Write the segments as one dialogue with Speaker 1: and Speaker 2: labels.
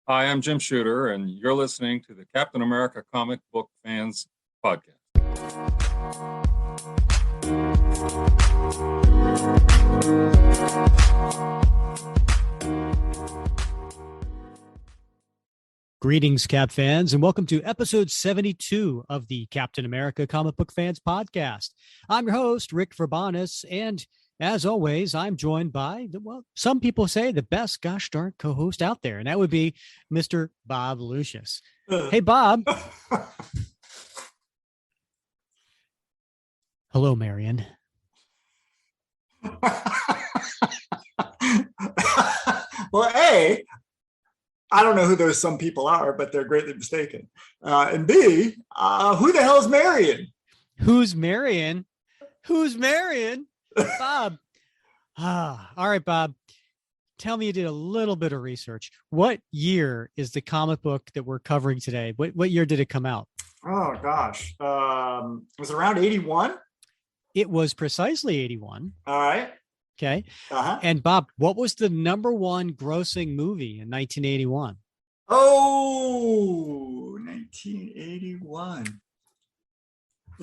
Speaker 1: Hi, I'm Jim Shooter, and you're listening to the Captain America Comic Book Fans Podcast.
Speaker 2: Greetings, Cap fans, and welcome to episode 72 of the Captain America Comic Book Fans Podcast. I'm your host, Rick Verbanis, and as always, I'm joined by, some people say the best gosh darn co-host out there, and that would be Mr. Bob Lucius. Hey, Bob. Hello, Marion.
Speaker 3: Well, A, I don't know who those some people are, but they're greatly mistaken. And B, who the hell is Marion?
Speaker 2: Who's Marion? Who's Marion? Bob. All right, Bob. Tell me you did a little bit of research. What year is the comic book that we're covering today? What year did it come out?
Speaker 3: Oh, gosh. Was it around 81?
Speaker 2: It was precisely 81.
Speaker 3: All right.
Speaker 2: Okay.
Speaker 3: Uh-huh.
Speaker 2: And Bob, what was the number one grossing movie in 1981?
Speaker 3: Oh, 1981.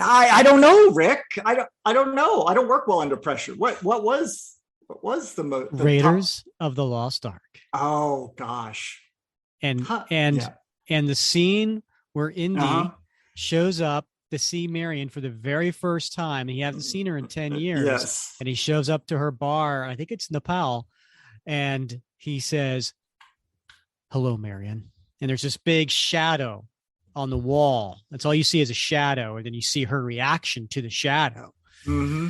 Speaker 3: I don't know, Rick. I don't know. I don't work well under pressure. What was the
Speaker 2: Raiders of the Lost Ark?
Speaker 3: Oh gosh.
Speaker 2: And the scene where Indy shows up to see Marion for the very first time. He hasn't seen her in 10 years.
Speaker 3: Yes.
Speaker 2: And he shows up to her bar. I think it's Nepal. And he says, "Hello, Marion." And there's this big shadow on the wall. That's all you see is a shadow. And then you see her reaction to the shadow.
Speaker 3: Mm-hmm.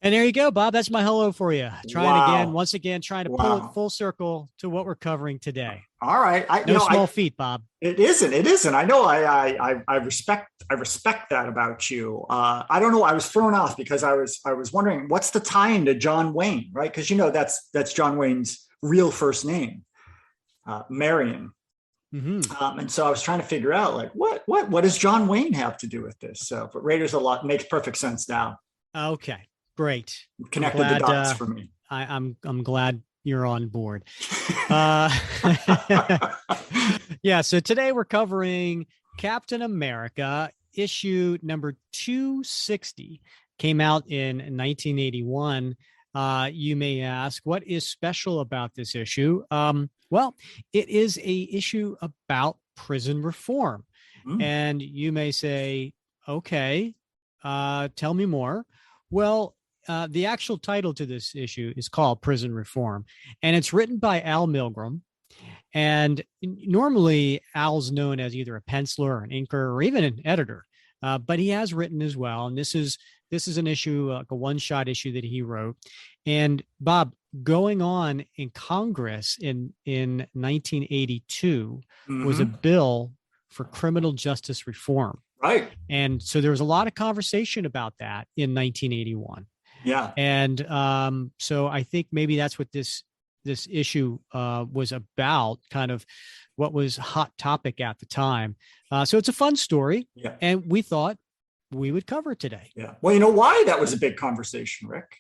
Speaker 2: And there you go, Bob. That's my hello for you. Once again, trying to pull it full circle to what we're covering today.
Speaker 3: All right.
Speaker 2: No small feat, Bob.
Speaker 3: It isn't. I know. I respect that about you. I don't know. I was thrown off because I was wondering what's the tie-in to John Wayne, right? Because that's John Wayne's real first name, Marion.
Speaker 2: Mm-hmm.
Speaker 3: And so I was trying to figure out like what does John Wayne have to do with this? So, but Raiders a lot makes perfect sense now.
Speaker 2: Okay, great.
Speaker 3: Connected the dots for me.
Speaker 2: I'm glad you're on board. Yeah. So today we're covering Captain America issue number 260. Came out in 1981. You may ask, what is special about this issue? Well, it is a issue about prison reform. And you may say, okay, tell me more. Well, the actual title to this issue is called Prison Reform, and it's written by Al Milgrom. And normally Al's known as either a penciler or an inker or even an editor, but he has written as well. And this is an issue, like a one-shot issue that he wrote. And Bob, going on in Congress in 1982 was a bill for criminal justice reform.
Speaker 3: Right.
Speaker 2: And so there was a lot of conversation about that in 1981.
Speaker 3: Yeah.
Speaker 2: And so I think maybe that's what this issue was about, kind of what was hot topic at the time. So it's a fun story.
Speaker 3: Yeah.
Speaker 2: And we thought we would cover it today.
Speaker 3: Yeah. Well, you know why that was a big conversation, Rick?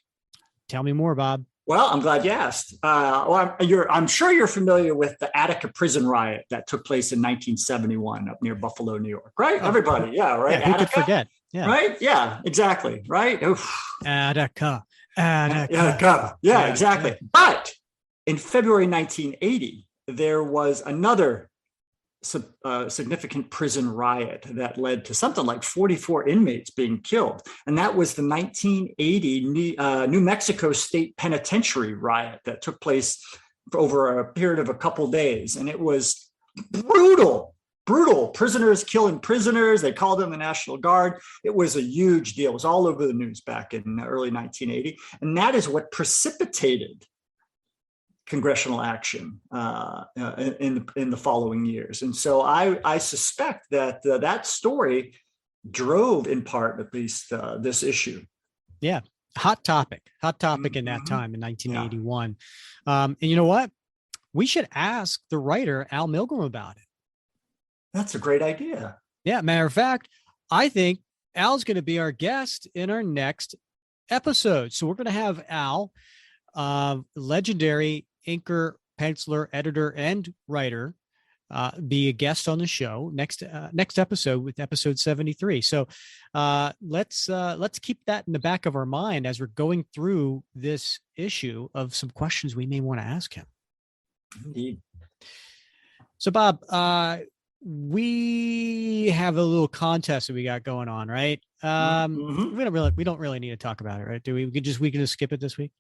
Speaker 2: Tell me more, Bob.
Speaker 3: Well, I'm glad you asked. I'm sure you're familiar with the Attica prison riot that took place in 1971 up near Buffalo, New York, right? Everybody, yeah, right.
Speaker 2: Yeah, who could forget? Yeah.
Speaker 3: Right? Yeah, exactly. Right. Oof.
Speaker 2: Attica.
Speaker 3: Yeah, exactly. Yeah. But in February 1980, there was another significant prison riot that led to something like 44 inmates being killed. And that was the 1980 New Mexico State Penitentiary riot that took place over a period of a couple days. And it was brutal. Prisoners killing prisoners. They called them the National Guard. It was a huge deal. It was all over the news back in early 1980. And that is what precipitated congressional action in the following years. And so I suspect that that story drove in part, at least, this issue.
Speaker 2: Yeah. Hot topic in that time in 1981. Yeah. And you know what? We should ask the writer, Al Milgrom, about it.
Speaker 3: That's a great idea.
Speaker 2: Yeah. Matter of fact, I think Al's going to be our guest in our next episode. So we're going to have Al, legendary inker, penciler, editor, and writer be a guest on the show next episode with episode 73. So let's keep that in the back of our mind as we're going through this issue of some questions we may want to ask him.
Speaker 3: Indeed.
Speaker 2: So Bob, we have a little contest that we got going on, right? We don't really need to talk about it, right? Do we? We can just skip it this week.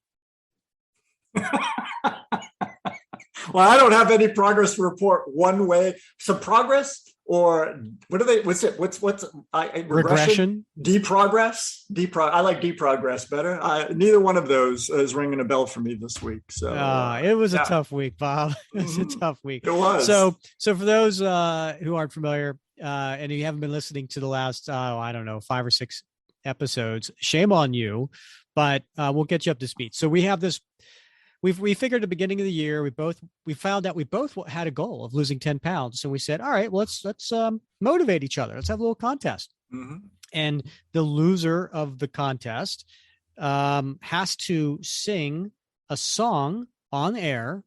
Speaker 3: Well, I don't have any progress to report one way. Some progress, or what are they? What's it? What's
Speaker 2: regression?
Speaker 3: Deprogress? I like deprogress better. Neither one of those is ringing a bell for me this week. So
Speaker 2: it was a tough week, Bob. It was a tough week.
Speaker 3: It was.
Speaker 2: So for those who aren't familiar, and you haven't been listening to the last, 5 or 6 episodes, shame on you, but we'll get you up to speed. So we have this. We figured at the beginning of the year, we found out we both had a goal of losing 10 pounds. So we said, all right, well, let's motivate each other. Let's have a little contest.
Speaker 3: Mm-hmm.
Speaker 2: And the loser of the contest has to sing a song on air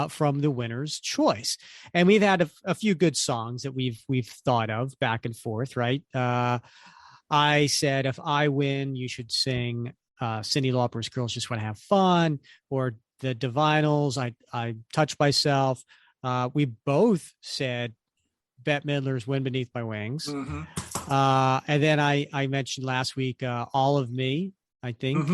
Speaker 2: from the winner's choice. And we've had a few good songs that we've thought of back and forth, right? I said, if I win, you should sing Cyndi Lauper's Girls Just Want to Have Fun, or the Divinals, I Touch Myself. We both said Bette Midler's Wind Beneath My Wings.
Speaker 3: Mm-hmm.
Speaker 2: And then I mentioned last week All of Me, I think,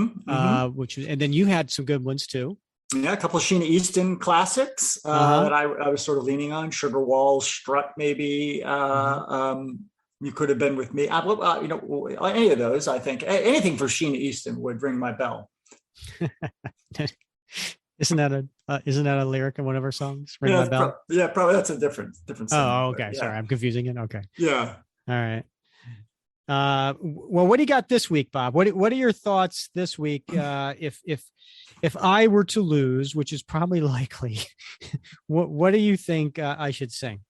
Speaker 2: which was, and then you had some good ones too.
Speaker 3: Yeah, a couple of Sheena Easton classics that I was sort of leaning on. Sugar Walls, Strut, maybe. You Could Have Been With Me. Any of those, I think. Anything for Sheena Easton would ring my bell.
Speaker 2: Isn't that a lyric in one of her songs? Ring my bell.
Speaker 3: Probably that's a different song.
Speaker 2: Oh, okay. Yeah. Sorry, I'm confusing it. Okay.
Speaker 3: Yeah.
Speaker 2: All right. Well, what do you got this week, Bob? What are your thoughts this week? If I were to lose, which is probably likely, what do you think I should sing?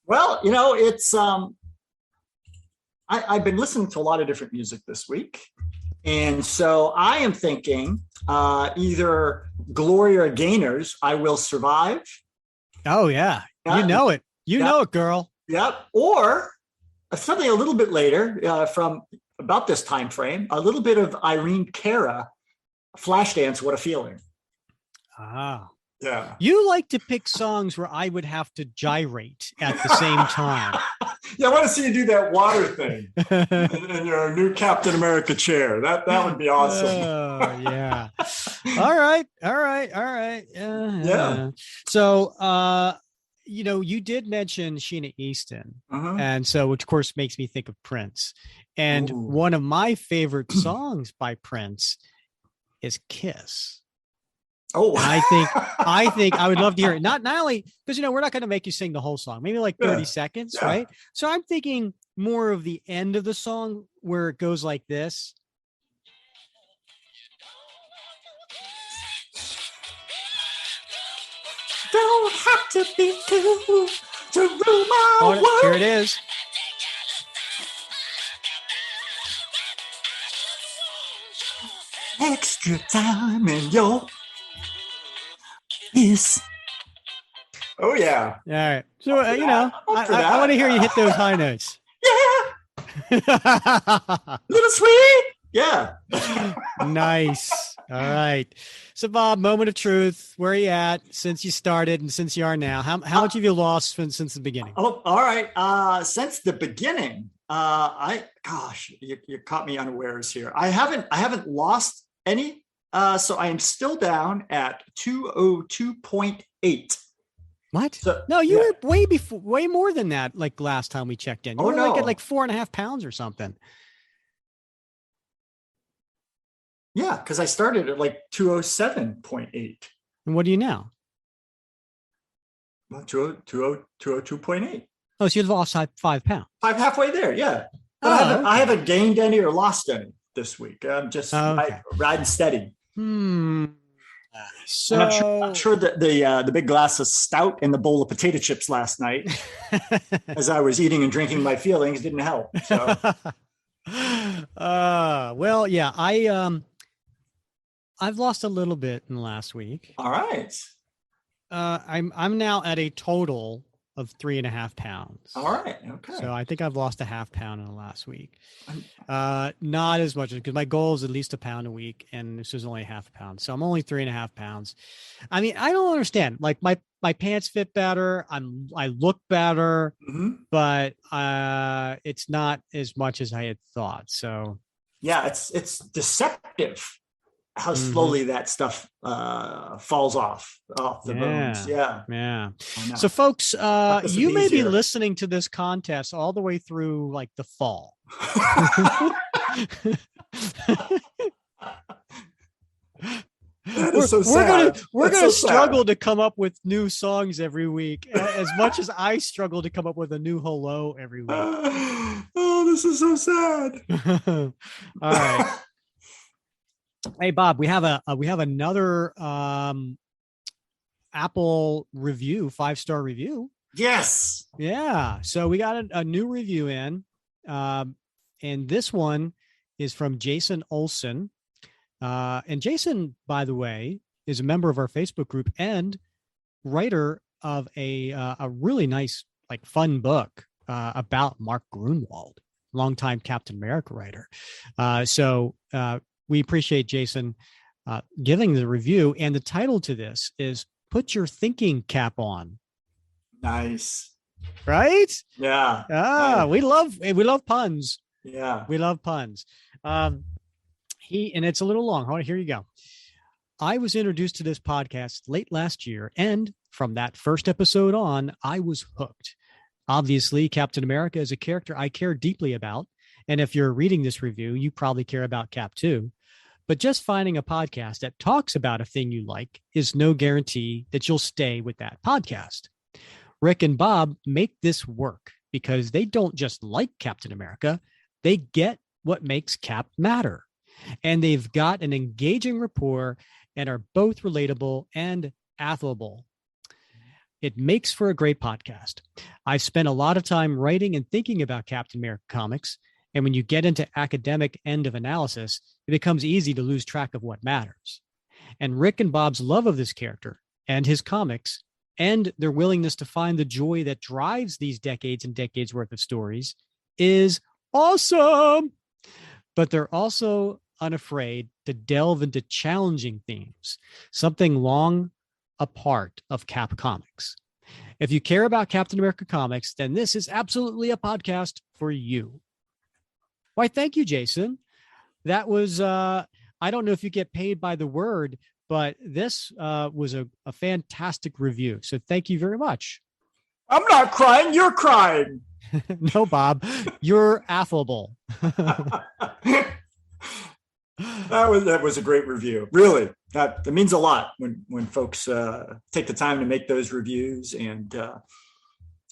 Speaker 3: Well, it's I've been listening to a lot of different music this week. And so I am thinking either Gloria Gaynor's I Will Survive.
Speaker 2: Oh, yeah. You know it. You know it, girl.
Speaker 3: Yep. Or something a little bit later from about this time frame, a little bit of Irene Cara, Flashdance, What a Feeling.
Speaker 2: Ah.
Speaker 3: Yeah.
Speaker 2: You like to pick songs where I would have to gyrate at the same time.
Speaker 3: Yeah, I want to see you do that water thing in your new Captain America chair. That would be awesome.
Speaker 2: Oh, yeah. All right.
Speaker 3: Yeah.
Speaker 2: So, you did mention Sheena Easton, and so, which of course makes me think of Prince. And one of my favorite songs by Prince is Kiss.
Speaker 3: Oh,
Speaker 2: and I think I would love to hear it. Not only because we're not going to make you sing the whole song, maybe like 30 seconds, right? So I'm thinking more of the end of the song where it goes like this.
Speaker 3: Don't have to be two to rule my world.
Speaker 2: Here it is.
Speaker 3: Extra time in your kiss. Oh yeah.
Speaker 2: All right. So I want to hear you hit those high notes.
Speaker 3: Yeah. Little sweet. Yeah.
Speaker 2: Nice. All right. So Bob, moment of truth. Where are you at since you started and since you are now? How much have you lost since the beginning?
Speaker 3: Oh, all right. Since the beginning, you caught me unawares here. I haven't lost any. So I am still down at 202.8.
Speaker 2: What?
Speaker 3: So,
Speaker 2: no, you were way more than that. Like last time we checked in, you were like at like 4.5 pounds or something.
Speaker 3: Yeah, because I started at like 207.8.
Speaker 2: And what do you now?
Speaker 3: Well, 202.8.
Speaker 2: Oh, so you've lost 5 pounds.
Speaker 3: I'm halfway there, yeah. But I haven't gained any or lost any this week. I'm just riding steady.
Speaker 2: So
Speaker 3: I'm sure that the big glass of stout and the bowl of potato chips last night, as I was eating and drinking my feelings, didn't help. So.
Speaker 2: Well, yeah, I've lost a little bit in the last week.
Speaker 3: All right.
Speaker 2: I'm now at a total of 3.5 pounds.
Speaker 3: All right. Okay.
Speaker 2: So I think I've lost a half pound in the last week.
Speaker 3: I'm-
Speaker 2: Not as much, because my goal is at least a pound a week, and this is only half a pound. So I'm only 3.5 pounds. I mean, I don't understand. Like my pants fit better. I look better,
Speaker 3: Mhm.
Speaker 2: but it's not as much as I had thought. So
Speaker 3: Yeah, it's deceptive how
Speaker 2: Mhm.
Speaker 3: slowly that stuff falls off the bones. Yeah.
Speaker 2: Yeah.
Speaker 3: I know.
Speaker 2: So folks,
Speaker 3: This would
Speaker 2: you
Speaker 3: be
Speaker 2: may be
Speaker 3: easier.
Speaker 2: listening to this contest all the way through like the fall.
Speaker 3: That is so sad.
Speaker 2: We're
Speaker 3: That's
Speaker 2: gonna
Speaker 3: so
Speaker 2: struggle
Speaker 3: sad.
Speaker 2: to come up with new songs every week, as much as I struggle to come up with a new hello every week.
Speaker 3: Oh, this is so sad.
Speaker 2: All right. Hey Bob, we have another Apple review, 5-star review.
Speaker 3: Yes.
Speaker 2: Yeah. So we got a new review in, and this one is from Jason Olson. And Jason, by the way, is a member of our Facebook group and writer of a really nice, like, fun book about Mark Grunwald, longtime Captain America writer. So we appreciate Jason giving the review. And the title to this is "Put Your Thinking Cap On."
Speaker 3: Nice.
Speaker 2: Right?
Speaker 3: Yeah.
Speaker 2: Ah, we love puns.
Speaker 3: Yeah.
Speaker 2: We love puns. And it's a little long. Here you go. I was introduced to this podcast late last year, and from that first episode on, I was hooked. Obviously, Captain America is a character I care deeply about, and if you're reading this review, you probably care about Cap too. But just finding a podcast that talks about a thing you like is no guarantee that you'll stay with that podcast. Rick and Bob make this work because they don't just like Captain America, they get what makes Cap matter. And they've got an engaging rapport and are both relatable and affable. It makes for a great podcast. I've spent a lot of time writing and thinking about Captain America comics, and when you get into academic end of analysis, it becomes easy to lose track of what matters. And Rick and Bob's love of this character and his comics, and their willingness to find the joy that drives these decades and decades worth of stories, is awesome. But they're also unafraid to delve into challenging themes, something long a part of Cap Comics. If you care about Captain America comics, then this is absolutely a podcast for you. Why, thank you, Jason. That was, I don't know if you get paid by the word, but this was a fantastic review. So thank you very much.
Speaker 3: I'm not crying. You're crying.
Speaker 2: No, Bob, you're affable.
Speaker 3: That was a great review. Really, that means a lot when folks take the time to make those reviews. And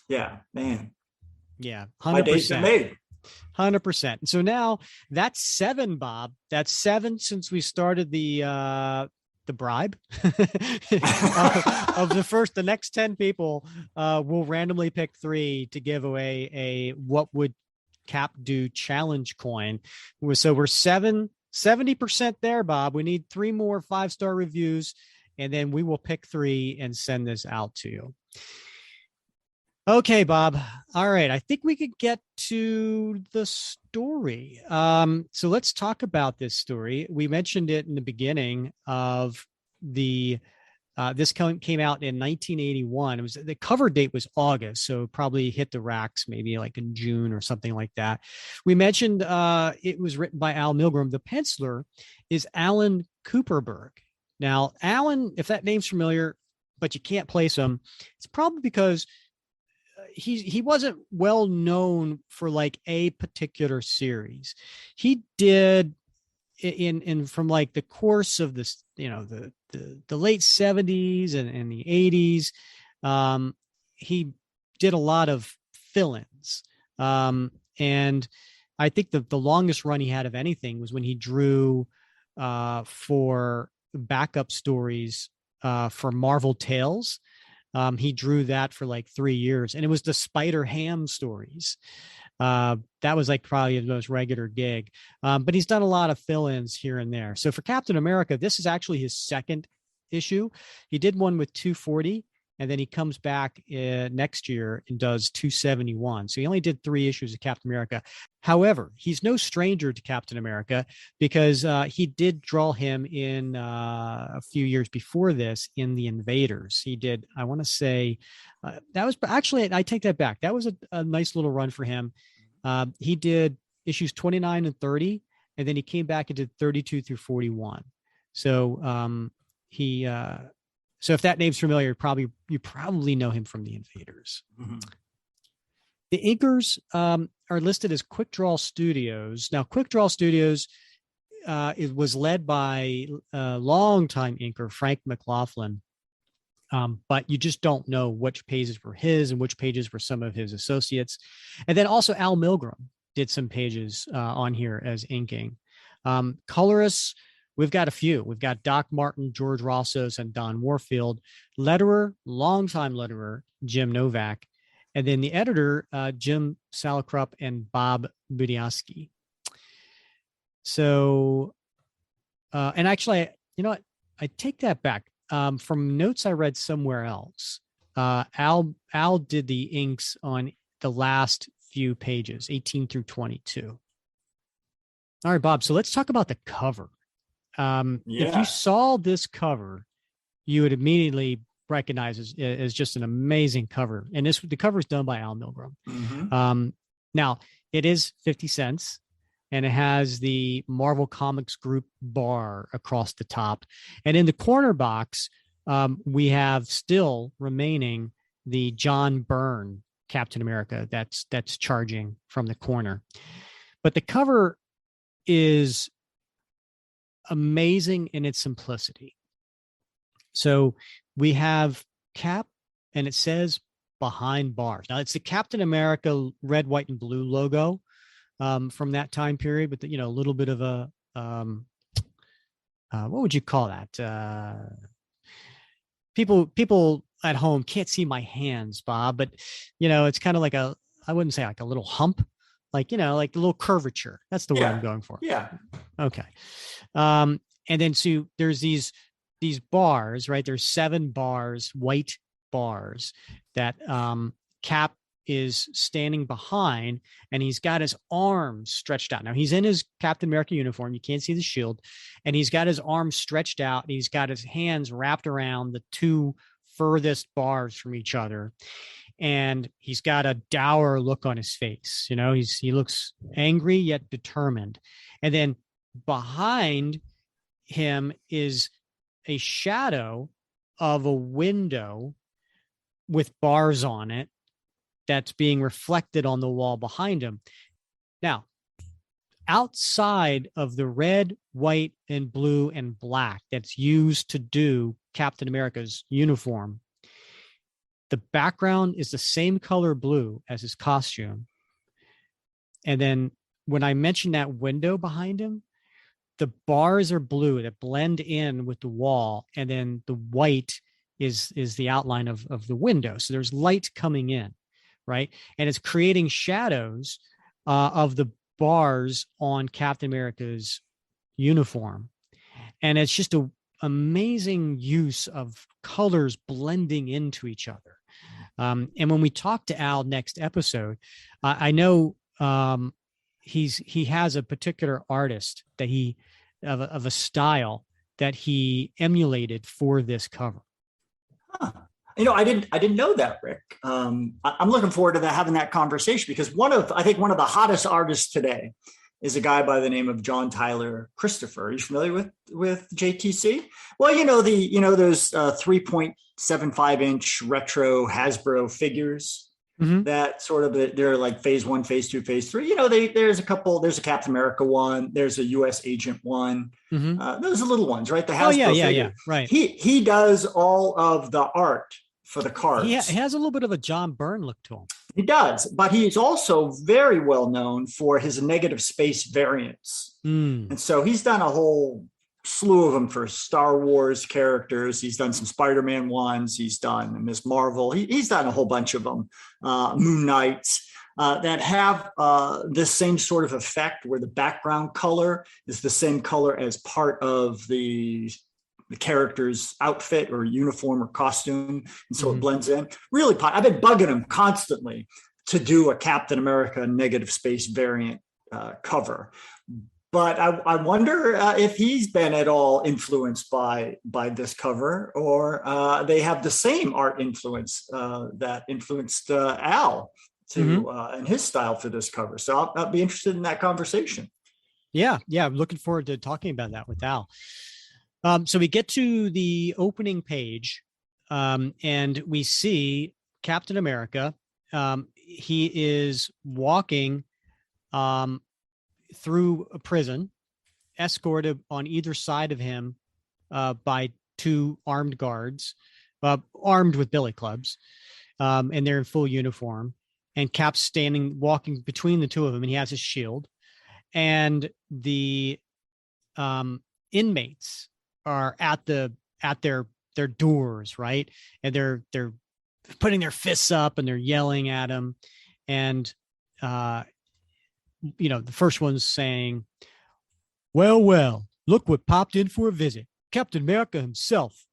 Speaker 3: yeah, man,
Speaker 2: Yeah,
Speaker 3: my day's been made.
Speaker 2: 100%. So now that's 7, Bob. That's 7 since we started the bribe of the next 10 people. We'll randomly pick 3 to give away a what would Cap do challenge coin. So we're 70% there, Bob. We need 3 more 5-star reviews, and then we will pick 3 and send this out to you. Okay, Bob. All right. I think we could get to the story. So let's talk about this story. We mentioned it in the beginning of the this came out in 1981. The cover date was August, so probably hit the racks maybe like in June or something like that. We mentioned it was written by Al Milgrom. The penciler is Alan Kupperberg. Now, Alan, if that name's familiar, but you can't place him, it's probably because he wasn't well known for like a particular series. He did in from like the course of this, the late 70s and the 80s. He did a lot of fill-ins. And I think the longest run he had of anything was when he drew for backup stories for Marvel Tales. He drew that for like 3 years, and it was the Spider-Ham stories. That was like probably the most regular gig. But he's done a lot of fill-ins here and there. So for Captain America, this is actually his second issue. He did one with 240 and then he comes back next year and does 271. So he only did 3 issues of Captain America. However, he's no stranger to Captain America because he did draw him in a few years before this in The Invaders. He did, I want to say, that was actually, I take that back. That was a nice little run for him. He did issues 29 and 30, and then he came back and did 32 through 41. So so if that name's familiar, you probably know him from The Invaders. Mm-hmm. The inkers are listed as Quick Draw Studios. Now, Quick Draw Studios it was led by a longtime inker, Frank McLaughlin. But you just don't know which pages were his and which pages were some of his associates. And then also Al Milgrom did some pages on here as inking. Colorists, we've got a few. We've got Doc Martin, George Rossos, and Don Warfield. Letterer, longtime letterer, Jim Novak. And then the editor, Jim Salicrup and Bob Budiaski. So, and actually, you know what? I take that back. From notes I read somewhere else, Al did the inks on the last few pages, 18 through 22. All right, Bob. So let's talk about the cover. If you saw this cover, you would immediately recognize it as just an amazing cover. And the cover is done by Al Milgrom. Mm-hmm. Now, it is 50 cents. And it has the Marvel Comics Group bar across the top. And in the corner box, we have still remaining the John Byrne Captain America that's charging from the corner. But the cover is amazing in its simplicity. So we have Cap, and it says behind bars. Now, it's the Captain America red, white, and blue logo. From that time period, with a little bit of a what would you call that? People at home can't see my hands, Bob, but it's kind of like I wouldn't say like a little hump, like like a little curvature. That's the word I'm going for.
Speaker 3: Yeah.
Speaker 2: Okay. And then so there's these bars, right? There's 7 bars, white bars that Cap is standing behind, and he's got his arms stretched out. Now he's in his Captain America uniform. You can't see the shield, and he's got his arms stretched out, and he's got his hands wrapped around the 2 furthest bars from each other. And he's got a dour look on his face. He looks angry yet determined. And then behind him is a shadow of a window with bars on it that's being reflected on the wall behind him. Now, outside of the red, white, and blue and black that's used to do Captain America's uniform, the background is the same color blue as his costume. And then when I mentioned that window behind him, the bars are blue that blend in with the wall, and then the white is the outline of the window. So there's light coming in. Right. And it's creating shadows of the bars on Captain America's uniform. And it's just an amazing use of colors blending into each other. And when we talk to Al next episode, I know he has a particular artist that of a style that he emulated for this cover.
Speaker 3: Huh. I didn't know that, Rick. I'm looking forward to having that conversation, because I think one of the hottest artists today is a guy by the name of John Tyler Christopher. Are you familiar with JTC? Well, those 3.75 inch retro Hasbro figures that sort of they're like phase 1, phase 2, phase 3. There's a Captain America one, there's a U.S. agent one. Those are little ones, right? The Hasbro figure.
Speaker 2: Right.
Speaker 3: He does all of the art for the cards.
Speaker 2: He has a little bit of a John Byrne look to him.
Speaker 3: He does, but he's also very well known for his negative space variants. And so he's done a whole slew of them for Star Wars characters. He's done some Spider-Man ones. He's done Ms. Marvel. He's done a whole bunch of them. Moon Knights that have this same sort of effect where the background color is the same color as part of the the character's outfit or uniform or costume, and so
Speaker 2: Mm-hmm.
Speaker 3: it blends in. Really, I've been bugging him constantly to do a Captain America negative space variant cover. But I wonder if he's been at all influenced by this cover, or they have the same art influence that influenced Al to and his style for this cover. So I'll be interested in that conversation.
Speaker 2: Yeah, I'm looking forward to talking about that with Al. So we get to the opening page, and we see Captain America. He is walking through a prison, escorted on either side of him by two armed guards, armed with billy clubs, and they're in full uniform. And Cap's walking between the two of them, and he has his shield. And the inmates are at their doors, right? And they're putting their fists up and they're yelling at him. And the first one's saying, well, look what popped in for a visit. Captain America himself.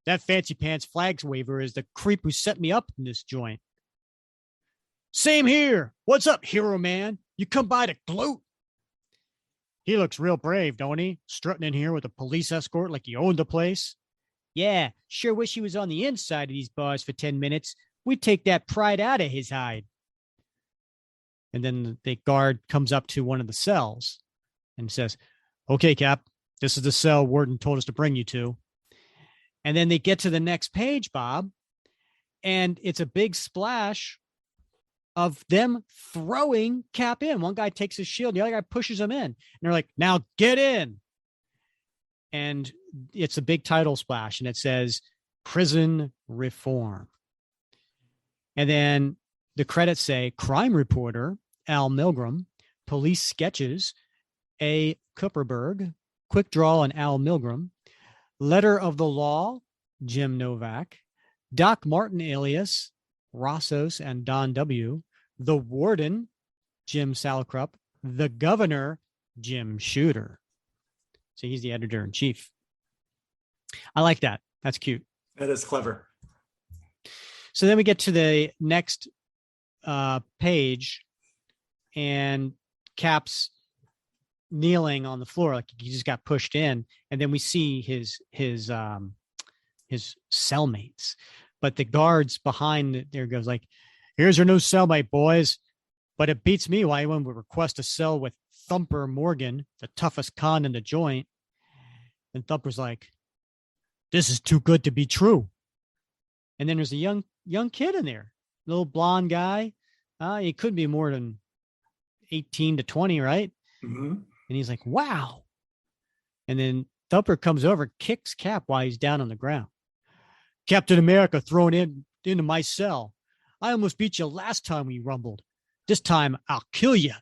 Speaker 2: That fancy pants flags waver is the creep who set me up in this joint. Same here. What's up, hero man? You come by to gloat? He looks real brave, don't he? Strutting in here with a police escort like he owned the place. Yeah, sure wish he was on the inside of these bars for 10 minutes. We'd take that pride out of his hide. And then the guard comes up to one of the cells and says, okay, Cap, this is the cell Warden told us to bring you to. And then they get to the next page, Bob, and it's a big splash of them throwing Cap in. One guy takes his shield, the other guy pushes him in. And they're like, now get in. And it's a big title splash, and it says Prison Reform. And then the credits say crime reporter Al Milgrom, police sketches A. Kupperberg, quick draw on Al Milgrom, letter of the law Jim Novak, Doc Martin alias Rossos and Don W., the warden Jim Salakrup, the governor Jim Shooter. So he's the editor in chief. I like that. That's cute.
Speaker 3: That is clever.
Speaker 2: So then we get to the next page, and Cap's kneeling on the floor like he just got pushed in, and then we see his cellmates. But the guards behind there goes like, "Here's your new cellmate, boys. But it beats me why anyone would request a cell with Thumper Morgan, the toughest con in the joint." And Thumper's like, "This is too good to be true." And then there's a young kid in there, little blonde guy. He could be more than 18 to 20, right?
Speaker 3: Mm-hmm.
Speaker 2: And he's like, wow. And then Thumper comes over, kicks Cap while he's down on the ground. Captain America thrown into my cell. I almost beat you last time we rumbled. This time I'll kill you.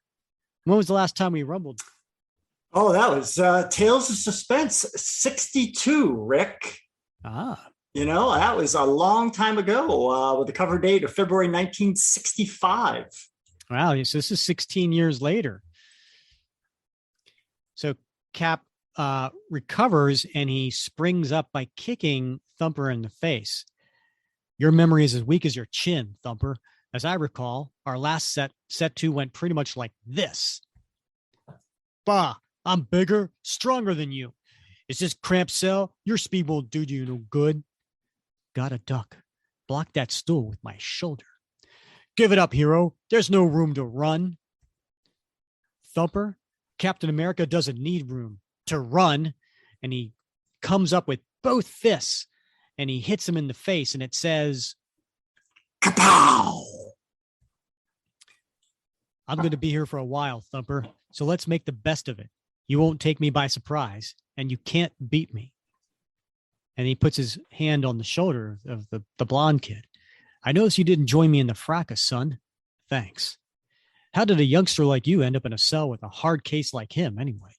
Speaker 2: When was the last time we rumbled?
Speaker 3: Oh, that was Tales of Suspense 62, Rick. That was a long time ago with the cover date of February 1965.
Speaker 2: Wow. So this is 16 years later. So Cap recovers and he springs up by kicking Thumper in the face. Your memory is as weak as your chin, Thumper. As I recall, our last set two went pretty much like this. Bah, I'm bigger, stronger than you. Is this cramped cell? Your speed won't do you no good. Gotta duck. Block that stool with my shoulder. Give it up, hero. There's no room to run. Thumper, Captain America doesn't need room to run. And he comes up with both fists and he hits him in the face, and it says, kapow! I'm going to be here for a while, Thumper. So let's make the best of it. You won't take me by surprise, and you can't beat me. And he puts his hand on the shoulder of the blonde kid. I notice you didn't join me in the fracas, son. Thanks. How did a youngster like you end up in a cell with a hard case like him, anyway?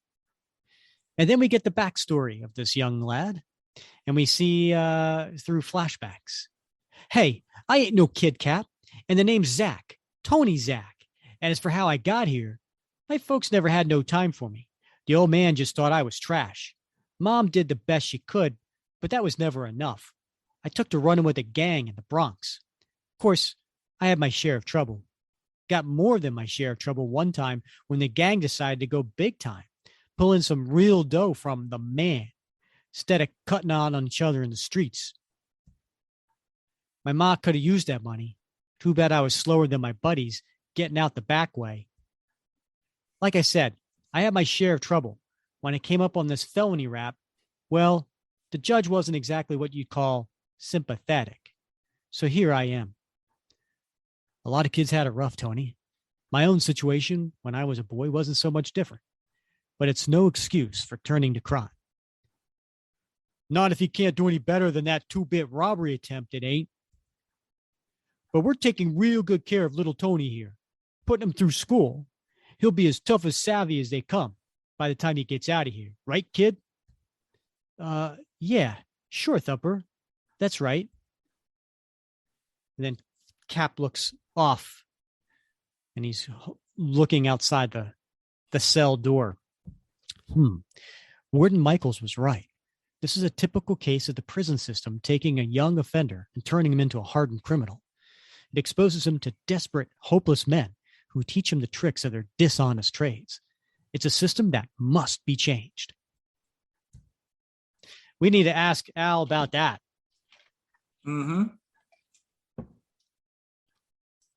Speaker 2: And then we get the backstory of this young lad, and we see through flashbacks. Hey, I ain't no kid, Cap, and the name's Zach, Tony Zach. And as for how I got here, my folks never had no time for me. The old man just thought I was trash. Mom did the best she could, but that was never enough. I took to running with a gang in the Bronx. Of course, I had my share of trouble. Got more than my share of trouble one time when the gang decided to go big time, pulling some real dough from the man instead of cutting on each other in the streets. My ma could have used that money. Too bad I was slower than my buddies getting out the back way. Like I said, I had my share of trouble. When I came up on this felony rap, well, the judge wasn't exactly what you'd call sympathetic. So here I am. A lot of kids had it rough, Tony. My own situation when I was a boy wasn't so much different. But it's no excuse for turning to crime. Not if you can't do any better than that 2-bit robbery attempt, it ain't. But we're taking real good care of little Tony here, putting him through school. He'll be as tough as savvy as they come by the time he gets out of here. Right, kid? Yeah, sure, Thumper. That's right. And then Cap looks off and he's looking outside the cell door. Warden Michaels was right. This is a typical case of the prison system taking a young offender and turning him into a hardened criminal. It exposes him to desperate, hopeless men who teach him the tricks of their dishonest trades. It's a system that must be changed. We need to ask Al about that.
Speaker 3: Mm-hmm.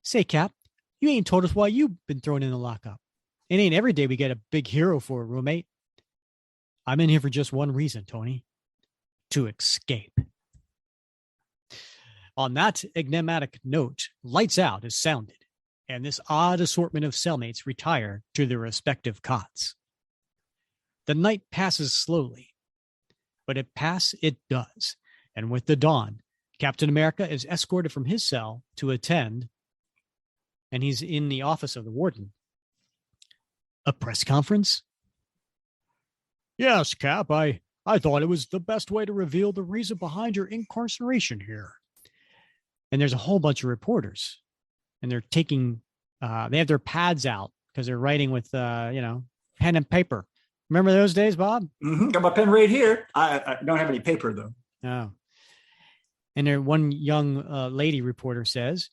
Speaker 2: Say, Cap, you ain't told us why you've been thrown in the lockup. It ain't every day we get a big hero for a roommate. I'm in here for just one reason, Tony. To escape. On that enigmatic note, lights out is sounded, and this odd assortment of cellmates retire to their respective cots. The night passes slowly, but it does. And with the dawn, Captain America is escorted from his cell to attend, and he's in the office of the warden. A press conference? Yes, Cap, I thought it was the best way to reveal the reason behind your incarceration here. And there's a whole bunch of reporters, and they're taking, they have their pads out because they're writing with, pen and paper. Remember those days, Bob?
Speaker 3: Mm-hmm. Got my pen right here. I don't have any paper, though.
Speaker 2: Oh. And there, one young lady reporter says,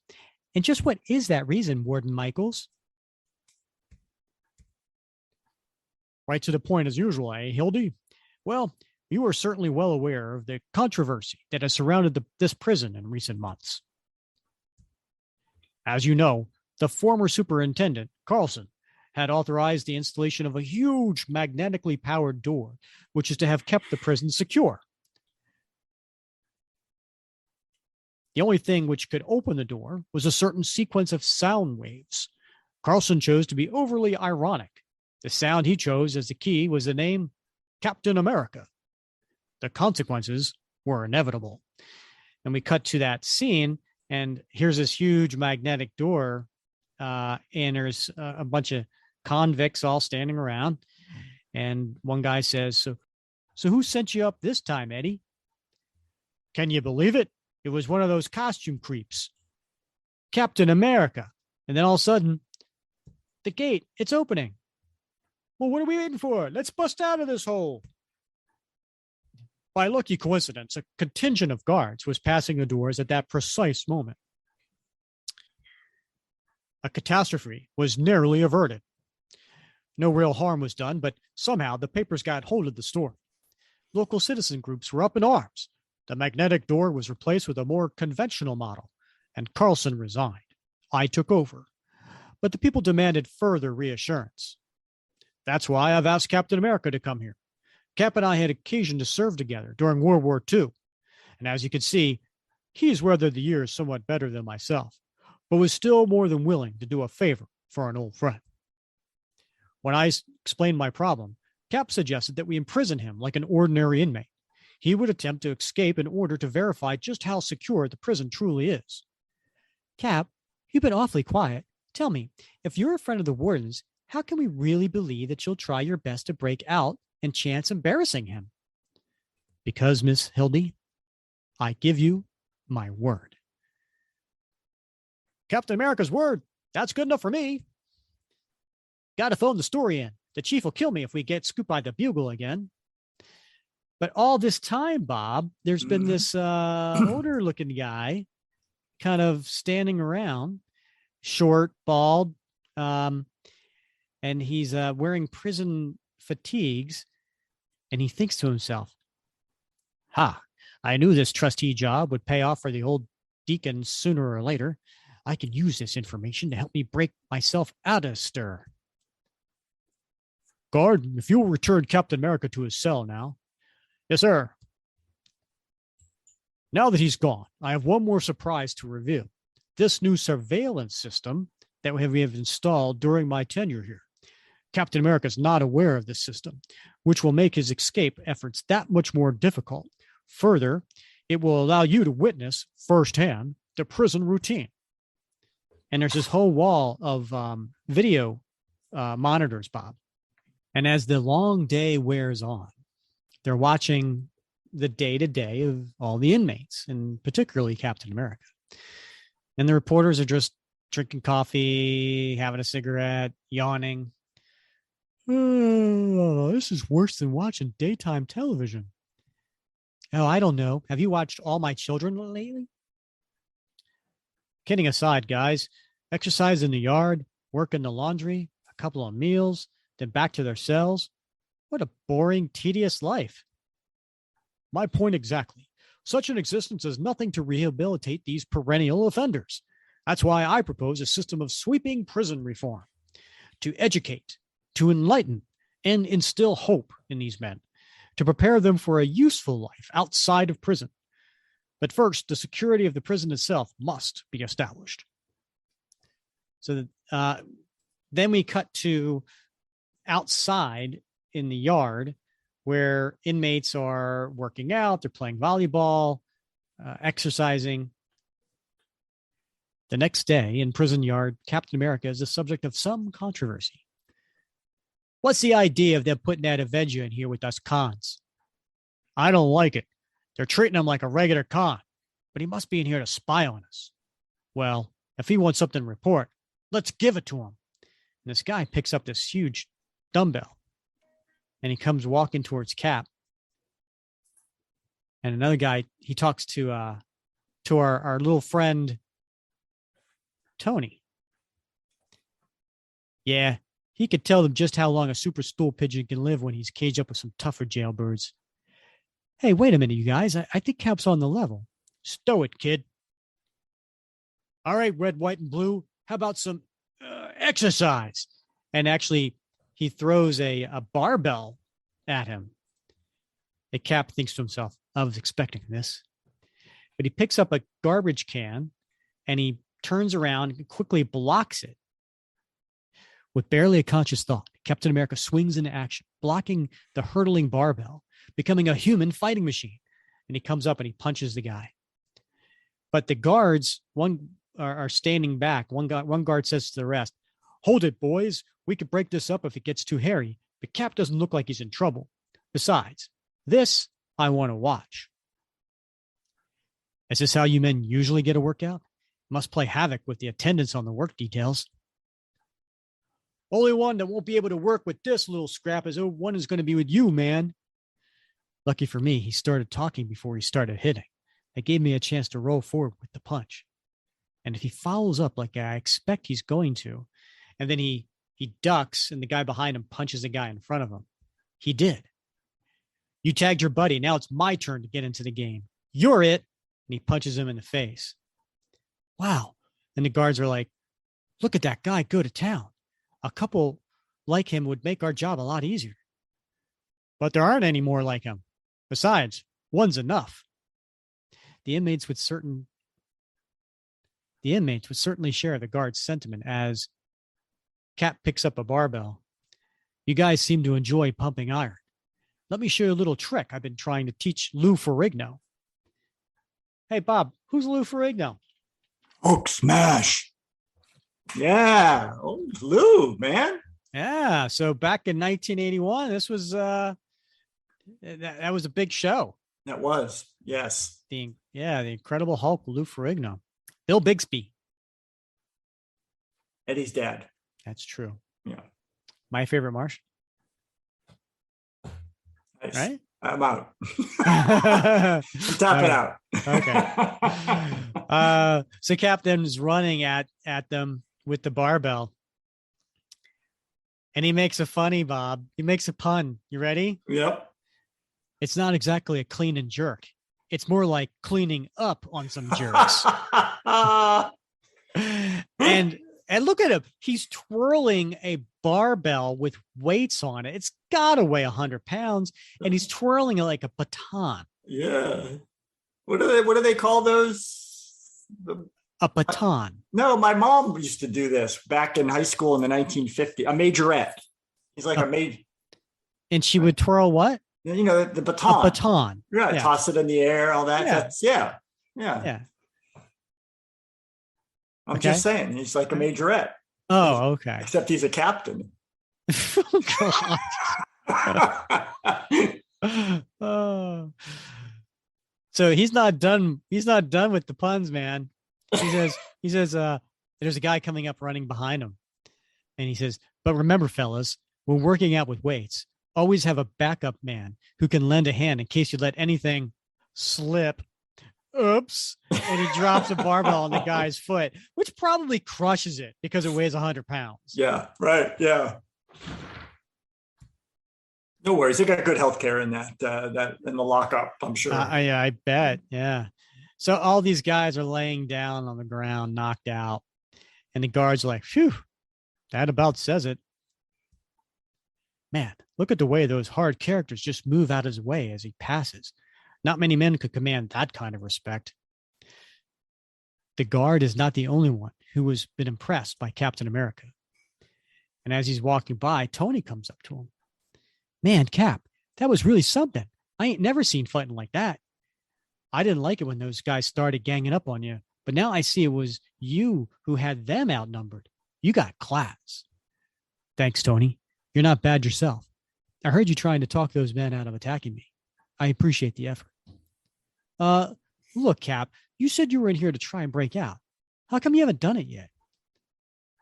Speaker 2: and just what is that reason, Warden Michaels? Right to the point as usual, eh, Hildy? Well, you are certainly well aware of the controversy that has surrounded this prison in recent months. As you know, the former superintendent, Carlson, had authorized the installation of a huge magnetically powered door, which is to have kept the prison secure. The only thing which could open the door was a certain sequence of sound waves. Carlson chose to be overly ironic. The sound he chose as the key was the name Captain America. The consequences were inevitable. And we cut to that scene, and here's this huge magnetic door, and there's a bunch of convicts all standing around. And one guy says, so who sent you up this time, Eddie? Can you believe it? It was one of those costume creeps. Captain America. And then all of a sudden, the gate, it's opening. Well, what are we waiting for? Let's bust out of this hole. By lucky coincidence, a contingent of guards was passing the doors at that precise moment. A catastrophe was narrowly averted. No real harm was done, but somehow the papers got hold of the story. Local citizen groups were up in arms. The magnetic door was replaced with a more conventional model, and Carlson resigned. I took over. But the people demanded further reassurance. That's why I've asked Captain America to come here. Cap and I had occasion to serve together during World War II. And as you can see, he's weathered the years somewhat better than myself, but was still more than willing to do a favor for an old friend. When I explained my problem, Cap suggested that we imprison him like an ordinary inmate. He would attempt to escape in order to verify just how secure the prison truly is. Cap, you've been awfully quiet. Tell me, if you're a friend of the warden's, how can we really believe that you'll try your best to break out and chance embarrassing him? Because, Miss Hildy, I give you my word. Captain America's word. That's good enough for me. Got to phone the story in. The chief will kill me if we get scooped by the bugle again. But all this time, Bob, there's been this older looking guy kind of standing around, short, bald, and he's wearing prison fatigues. And he thinks to himself, ha, I knew this trustee job would pay off for the old deacon sooner or later. I could use this information to help me break myself out of stir. Guard, if you'll return Captain America to his cell now. Yes, sir. Now that he's gone, I have one more surprise to reveal. This new surveillance system that we have installed during my tenure here. Captain America is not aware of this system, which will make his escape efforts that much more difficult. Further, it will allow you to witness firsthand the prison routine. And there's this whole wall of video monitors, Bob. And as the long day wears on, they're watching the day-to-day of all the inmates, and particularly Captain America. And the reporters are just drinking coffee, having a cigarette, yawning. Oh, this is worse than watching daytime television. Oh, I don't know. Have you watched All My Children lately? Kidding aside, guys, exercise in the yard, work in the laundry, a couple of meals, then back to their cells. What a boring, tedious life. My point exactly. Such an existence does nothing to rehabilitate these perennial offenders. That's why I propose a system of sweeping prison reform to educate, to enlighten, and instill hope in these men, to prepare them for a useful life outside of prison. But first, the security of the prison itself must be established. So then we cut to outside in the yard where inmates are working out, they're playing volleyball, exercising. The next day in prison yard, Captain America is the subject of some controversy. What's the idea of them putting that Avenger in here with us cons? I don't like it. They're treating him like a regular con, but he must be in here to spy on us. Well, if he wants something to report, let's give it to him. And this guy picks up this huge dumbbell and he comes walking towards Cap. And another guy, he talks to our little friend, Tony. Yeah, he could tell them just how long a super stool pigeon can live when he's caged up with some tougher jailbirds. Hey, wait a minute, you guys. I think Cap's on the level. Stow it, kid. All right, red, white, and blue. How about some exercise? And actually, he throws a barbell at him. The Cap thinks to himself, I was expecting this. But he picks up a garbage can and he turns around and quickly blocks it. With barely a conscious thought, Captain America swings into action, blocking the hurtling barbell, becoming a human fighting machine. And he comes up and he punches the guy. But the guards, one are standing back. One guard says to the rest, hold it, boys. We could break this up if it gets too hairy. But Cap doesn't look like he's in trouble. Besides, this I want to watch. Is this how you men usually get a workout? Must play havoc with the attendance on the work details. Only one that won't be able to work with this little scrap is one is going to be with you, man. Lucky for me, he started talking before he started hitting. That gave me a chance to roll forward with the punch. And if he follows up like I expect he's going to, and then he ducks and the guy behind him punches the guy in front of him, he did. You tagged your buddy. Now it's my turn to get into the game. You're it. And he punches him in the face. Wow. And the guards are like, look at that guy go to town. A couple like him would make our job a lot easier. But there aren't any more like him. Besides, one's enough. The inmates would certainly share the guard's sentiment as Cap picks up a barbell. You guys seem to enjoy pumping iron. Let me show you a little trick I've been trying to teach Lou Ferrigno. Hey, Bob, who's Lou Ferrigno?
Speaker 3: Hulk smash. Yeah. Oh, Lou, man.
Speaker 2: Yeah. So back in 1981, this was that was a big show.
Speaker 3: That was, yes.
Speaker 2: The Incredible Hulk, Lou Ferrigno. Bill Bixby.
Speaker 3: Eddie's dad.
Speaker 2: That's true.
Speaker 3: Yeah.
Speaker 2: My favorite Martian.
Speaker 3: Nice.
Speaker 2: Right?
Speaker 3: I'm out. I'm tapping out.
Speaker 2: Okay. So Captain's running at them with the barbell. And he makes a funny, Bob. He makes a pun. You ready?
Speaker 3: Yep.
Speaker 2: It's not exactly a clean and jerk. It's more like cleaning up on some jerks. and look at him. He's twirling a barbell with weights on it. It's got to weigh 100 pounds. And he's twirling it like a baton.
Speaker 3: Yeah. What do they call those?
Speaker 2: A baton.
Speaker 3: No, my mom used to do this back in high school in the 1950s. A majorette. He's like a major. And
Speaker 2: she would twirl what?
Speaker 3: You know, the baton.
Speaker 2: A baton.
Speaker 3: Yeah, toss it in the air, all that.
Speaker 2: Yeah.
Speaker 3: Yeah. I'm just saying, he's like a majorette.
Speaker 2: Oh, okay.
Speaker 3: Except he's a captain.
Speaker 2: Oh. So he's not done. He's not done with the puns, man. He says, there's a guy coming up running behind him. And he says, but remember, fellas, when working out with weights, always have a backup man who can lend a hand in case you let anything slip. Oops. And he drops a barbell on the guy's foot, which probably crushes it because it weighs 100 pounds.
Speaker 3: Yeah, right. Yeah. No worries. They got good health care in that in the lockup, I'm sure.
Speaker 2: I bet. Yeah. So all these guys are laying down on the ground, knocked out. And the guards are like, phew, that about says it. Man, look at the way those hard characters just move out of his way as he passes. Not many men could command that kind of respect. The guard is not the only one who has been impressed by Captain America. And as he's walking by, Tony comes up to him. Man, Cap, that was really something. I ain't never seen fighting like that. I didn't like it when those guys started ganging up on you, but now I see it was you who had them outnumbered. You got class. Thanks, Tony. You're not bad yourself. I heard you trying to talk those men out of attacking me. I appreciate the effort. Look, Cap, you said you were in here to try and break out. How come you haven't done it yet?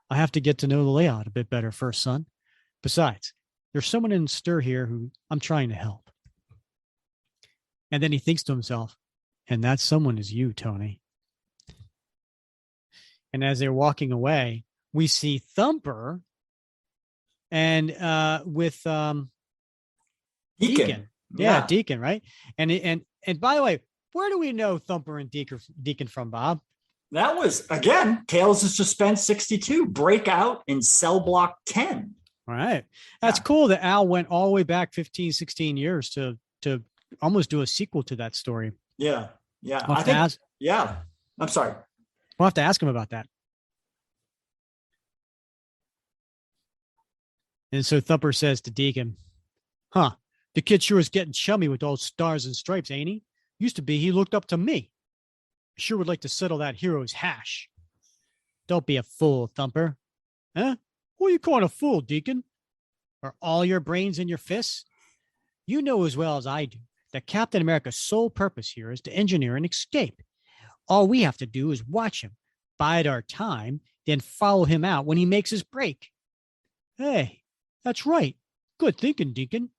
Speaker 2: I have to get to know the layout a bit better first, son. Besides, there's someone in stir here who I'm trying to help. And then he thinks to himself, and that someone is you, Tony. And as they're walking away, we see Thumper and with Deacon. Yeah, Deacon, right? And by the way, where do we know Thumper and Deacon from, Bob?
Speaker 3: That was, again, Tales of Suspense 62, Breakout in Cell Block 10.
Speaker 2: All right. That's cool that Al went all the way back 15, 16 years to almost do a sequel to that story.
Speaker 3: Yeah. I'm sorry.
Speaker 2: We'll have to ask him about that. And so Thumper says to Deacon, the kid sure is getting chummy with those stars and stripes, ain't he? Used to be he looked up to me. Sure would like to settle that hero's hash. Don't be a fool, Thumper. Huh? Who are you calling a fool, Deacon? Are all your brains in your fists? You know as well as I do that Captain America's sole purpose here is to engineer an escape. All we have to do is watch him, bide our time, then follow him out when he makes his break. Hey, that's right. Good thinking, Deacon.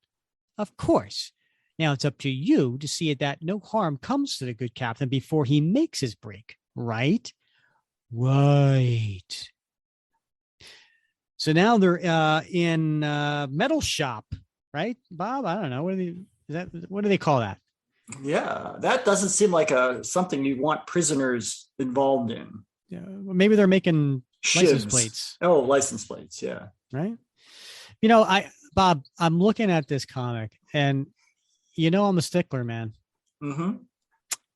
Speaker 2: Of course. Now it's up to you to see that no harm comes to the good captain before he makes his break, right? Right. So now they're in metal shop, right, Bob? I don't know. What do they call that?
Speaker 3: Yeah, that doesn't seem like something you want prisoners involved in.
Speaker 2: Yeah, maybe they're making license plates.
Speaker 3: Oh, license plates. Yeah.
Speaker 2: Right. You know, Bob, I'm looking at this comic and I'm a stickler, man.
Speaker 3: Mm-hmm.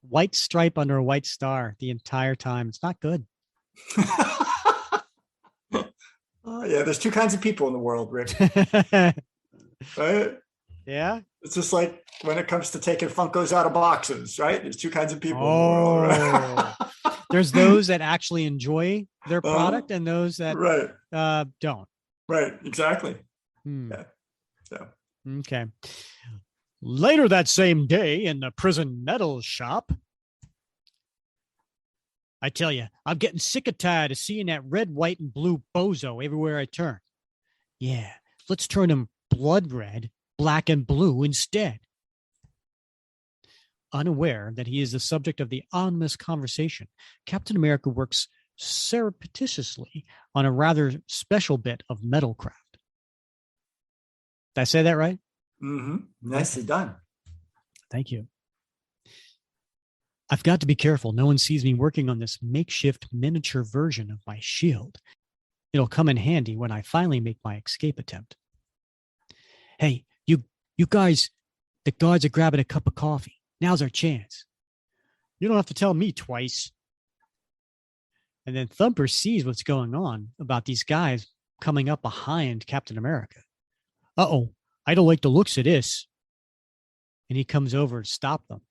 Speaker 2: White stripe under a white star the entire time. It's not good.
Speaker 3: Oh, yeah, there's two kinds of people in the world, Rick. Right?
Speaker 2: Yeah.
Speaker 3: It's just like when it comes to taking Funkos out of boxes, right? There's two kinds of people in the world. Right?
Speaker 2: There's those that actually enjoy their product and those that don't.
Speaker 3: Right, exactly.
Speaker 2: Yeah.
Speaker 3: So.
Speaker 2: Okay. Later that same day in the prison metal shop, I tell you, I'm getting sick and tired of seeing that red, white, and blue bozo everywhere I turn. Yeah, let's turn him blood red, black, and blue instead. unaware that he is the subject of the ominous conversation, Captain America works surreptitiously on a rather special bit of metalcraft. Did I say that right?
Speaker 3: Nicely done.
Speaker 2: Thank you. I've got to be careful. No one sees me working on this makeshift miniature version of my shield. It'll come in handy when I finally make my escape attempt. Hey, you guys, the guards are grabbing a cup of coffee. Now's our chance. You don't have to tell me twice. And then Thumper sees what's going on about these guys coming up behind Captain America. Uh-oh, I don't like the looks of this. And he comes over to stop them.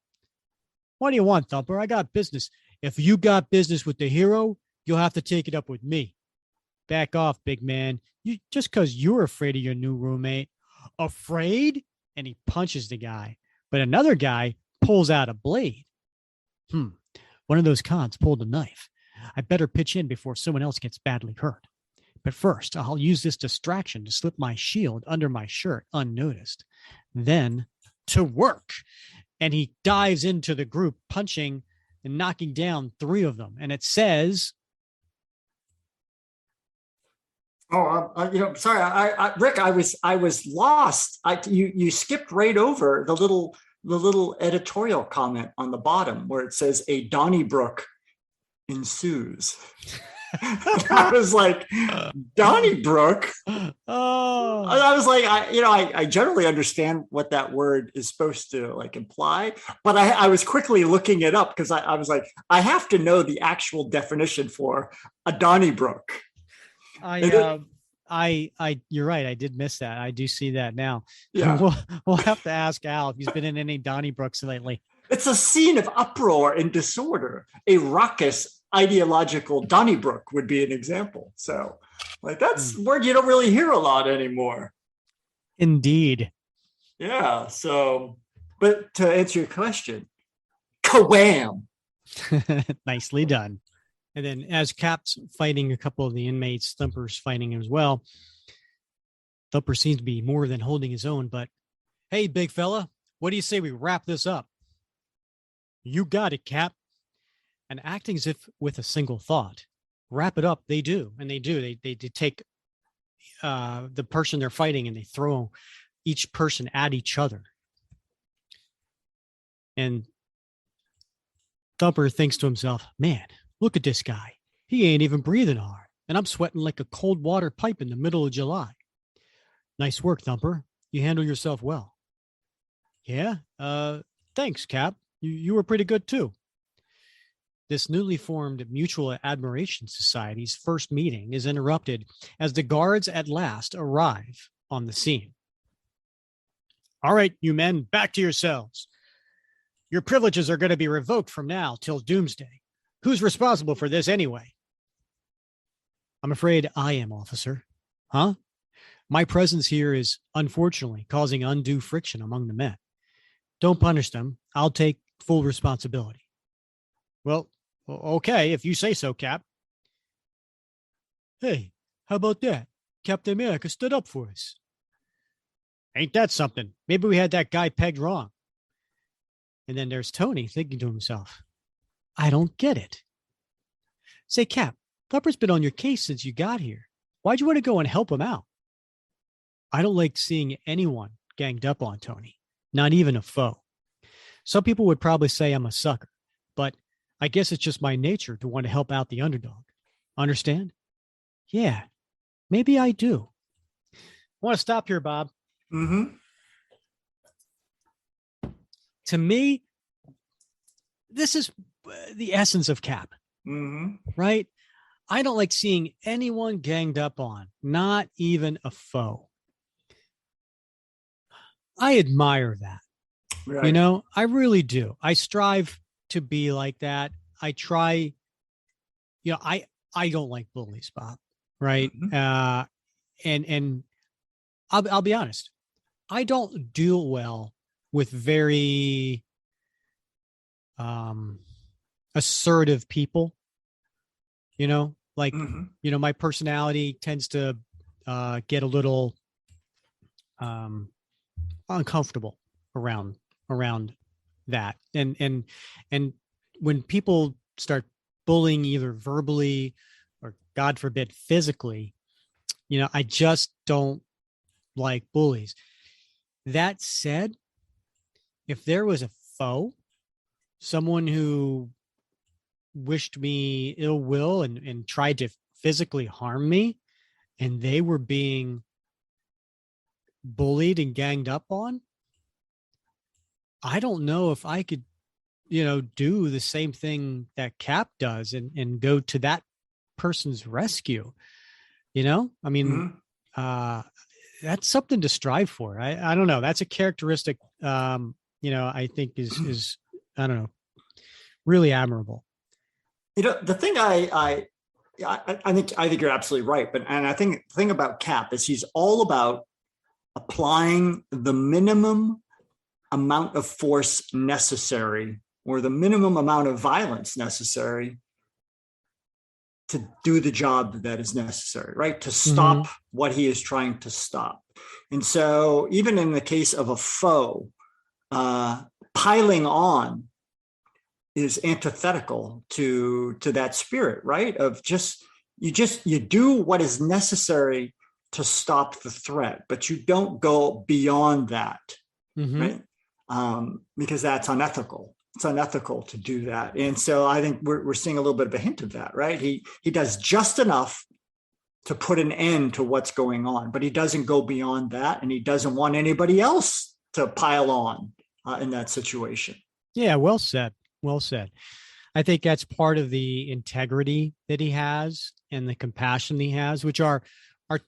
Speaker 2: What do you want, Thumper? I got business. If you got business with the hero, you'll have to take it up with me. Back off, big man. You just because you're afraid of your new roommate. Afraid? And he punches the guy. But another guy pulls out a blade. One of those cons pulled a knife. I better pitch in before someone else gets badly hurt. But first, I'll use this distraction to slip my shield under my shirt unnoticed. Then, to work. And he dives into the group, punching and knocking down 3 of them. And it says...
Speaker 3: Sorry, Rick, I was lost. You skipped right over the little editorial comment on the bottom where it says a Donnybrook ensues. I was like, Donnybrook.
Speaker 2: Oh,
Speaker 3: I was like, I generally understand what that word is supposed to like imply, but I was quickly looking it up because I was like, I have to know the actual definition for a Donnybrook.
Speaker 2: you're right. I did miss that. I do see that now.
Speaker 3: Yeah.
Speaker 2: We'll have to ask Al if he's been in any Donnybrooks lately.
Speaker 3: It's a scene of uproar and disorder. A raucous ideological Donnybrook would be an example. So like that's a word you don't really hear a lot anymore.
Speaker 2: Indeed.
Speaker 3: Yeah. So, but to answer your question, Kawam.
Speaker 2: Nicely done. And then as Cap's fighting a couple of the inmates, Thumper's fighting as well. Thumper seems to be more than holding his own, but hey, big fella, what do you say we wrap this up? You got it, Cap. And acting as if with a single thought, wrap it up. They do. And they do. They take the person they're fighting and they throw each person at each other. And Thumper thinks to himself, man, look at this guy. He ain't even breathing hard. And I'm sweating like a cold water pipe in the middle of July. Nice work, Thumper. You handle yourself well. Yeah? Thanks, Cap. You were pretty good too. This newly formed Mutual Admiration Society's first meeting is interrupted as the guards at last arrive on the scene. All right, you men, back to yourselves. Your privileges are going to be revoked from now till doomsday. Who's responsible for this anyway? I'm afraid I am, officer. Huh? My presence here is unfortunately causing undue friction among the men. Don't punish them. I'll take full responsibility. Well, okay, if you say so, Cap. Hey, how about that? Captain America stood up for us. Ain't that something? Maybe we had that guy pegged wrong. And then there's Tony thinking to himself, I don't get it. Say, Cap, Thumper's been on your case since you got here. Why'd you want to go and help him out? I don't like seeing anyone ganged up on Tony, not even a foe. Some people would probably say I'm a sucker, but I guess it's just my nature to want to help out the underdog. Understand? Yeah, maybe I do. I want to stop here, Bob.
Speaker 3: Mm-hmm.
Speaker 2: To me, this is the essence of Cap, right? I don't like seeing anyone ganged up on, not even a foe. I admire that. Right. You know, I really do. I strive to be like that. I try, I don't like bullies, Bob. Right. And I'll be honest. I don't deal well with very assertive people, my personality tends to get a little uncomfortable around that. And when people start bullying either verbally or God forbid physically, I just don't like bullies. That said, if there was a foe, someone who wished me ill will and tried to physically harm me, and they were being bullied and ganged up on, I don't know if I could, do the same thing that Cap does and go to that person's rescue. I mean, that's something to strive for. I don't know. That's a characteristic, I think is, I don't know, really admirable.
Speaker 3: The thing I think you're absolutely right. And I think the thing about Cap is he's all about applying the minimum amount of force necessary or the minimum amount of violence necessary to do the job that is necessary, right? To stop what he is trying to stop. And so even in the case of a foe, piling on is antithetical to that spirit, right? Of you do what is necessary to stop the threat, but you don't go beyond that, right? Because that's unethical. It's unethical to do that. And so I think we're seeing a little bit of a hint of that, right? He does just enough to put an end to what's going on, but he doesn't go beyond that, and he doesn't want anybody else to pile on in that situation.
Speaker 2: Yeah, well said. Well said. I think that's part of the integrity that he has and the compassion he has, which are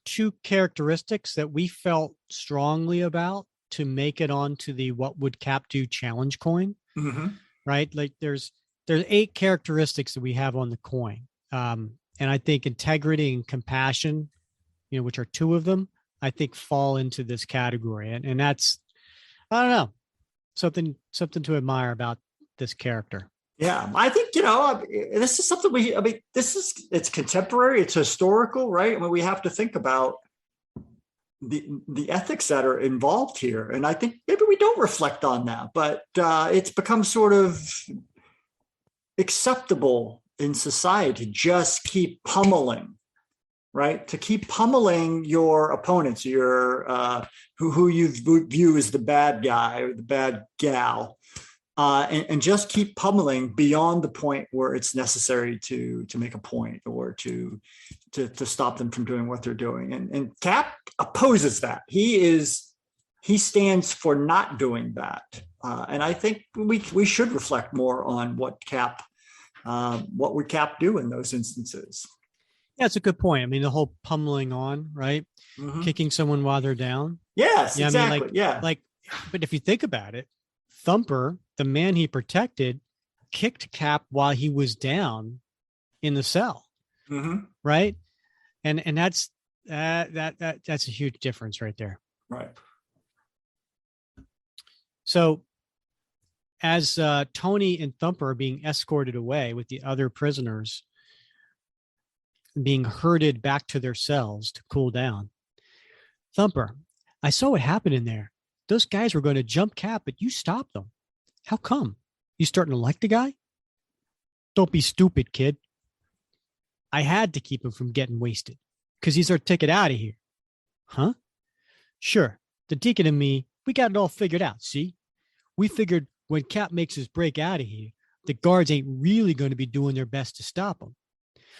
Speaker 2: two characteristics that we felt strongly about to make it onto the What Would Cap Do challenge coin, right? Like there's 8 characteristics that we have on the coin. And I think integrity and compassion, which are 2 of them, I think fall into this category. And that's, I don't know, something to admire about this character.
Speaker 3: Yeah, I think, this is something it's contemporary, it's historical, right? I mean, we have to think about the ethics that are involved here. And I think maybe we don't reflect on that, but it's become sort of acceptable in society to just keep pummeling, right? To keep pummeling your opponents, your who you view as the bad guy or the bad gal. And just keep pummeling beyond the point where it's necessary to make a point or to stop them from doing what they're doing. And Cap opposes that. He stands for not doing that. And I think we should reflect more on what would Cap do in those instances.
Speaker 2: Yeah, it's a good point. I mean, the whole pummeling on, right? Kicking someone while they're down.
Speaker 3: Yes,
Speaker 2: yeah,
Speaker 3: exactly.
Speaker 2: I mean, but if you think about it, Thumper, the man he protected, kicked Cap while he was down in the cell, right? And that's a huge difference right there.
Speaker 3: Right.
Speaker 2: So, as Tony and Thumper are being escorted away with the other prisoners, being herded back to their cells to cool down, Thumper, I saw what happened in there. Those guys were going to jump Cap, but you stopped them. How come? You starting to like the guy? Don't be stupid, kid. I had to keep him from getting wasted because he's our ticket out of here. Huh? Sure. The deacon and me, we got it all figured out, see? We figured when Cap makes his break out of here, the guards ain't really going to be doing their best to stop him.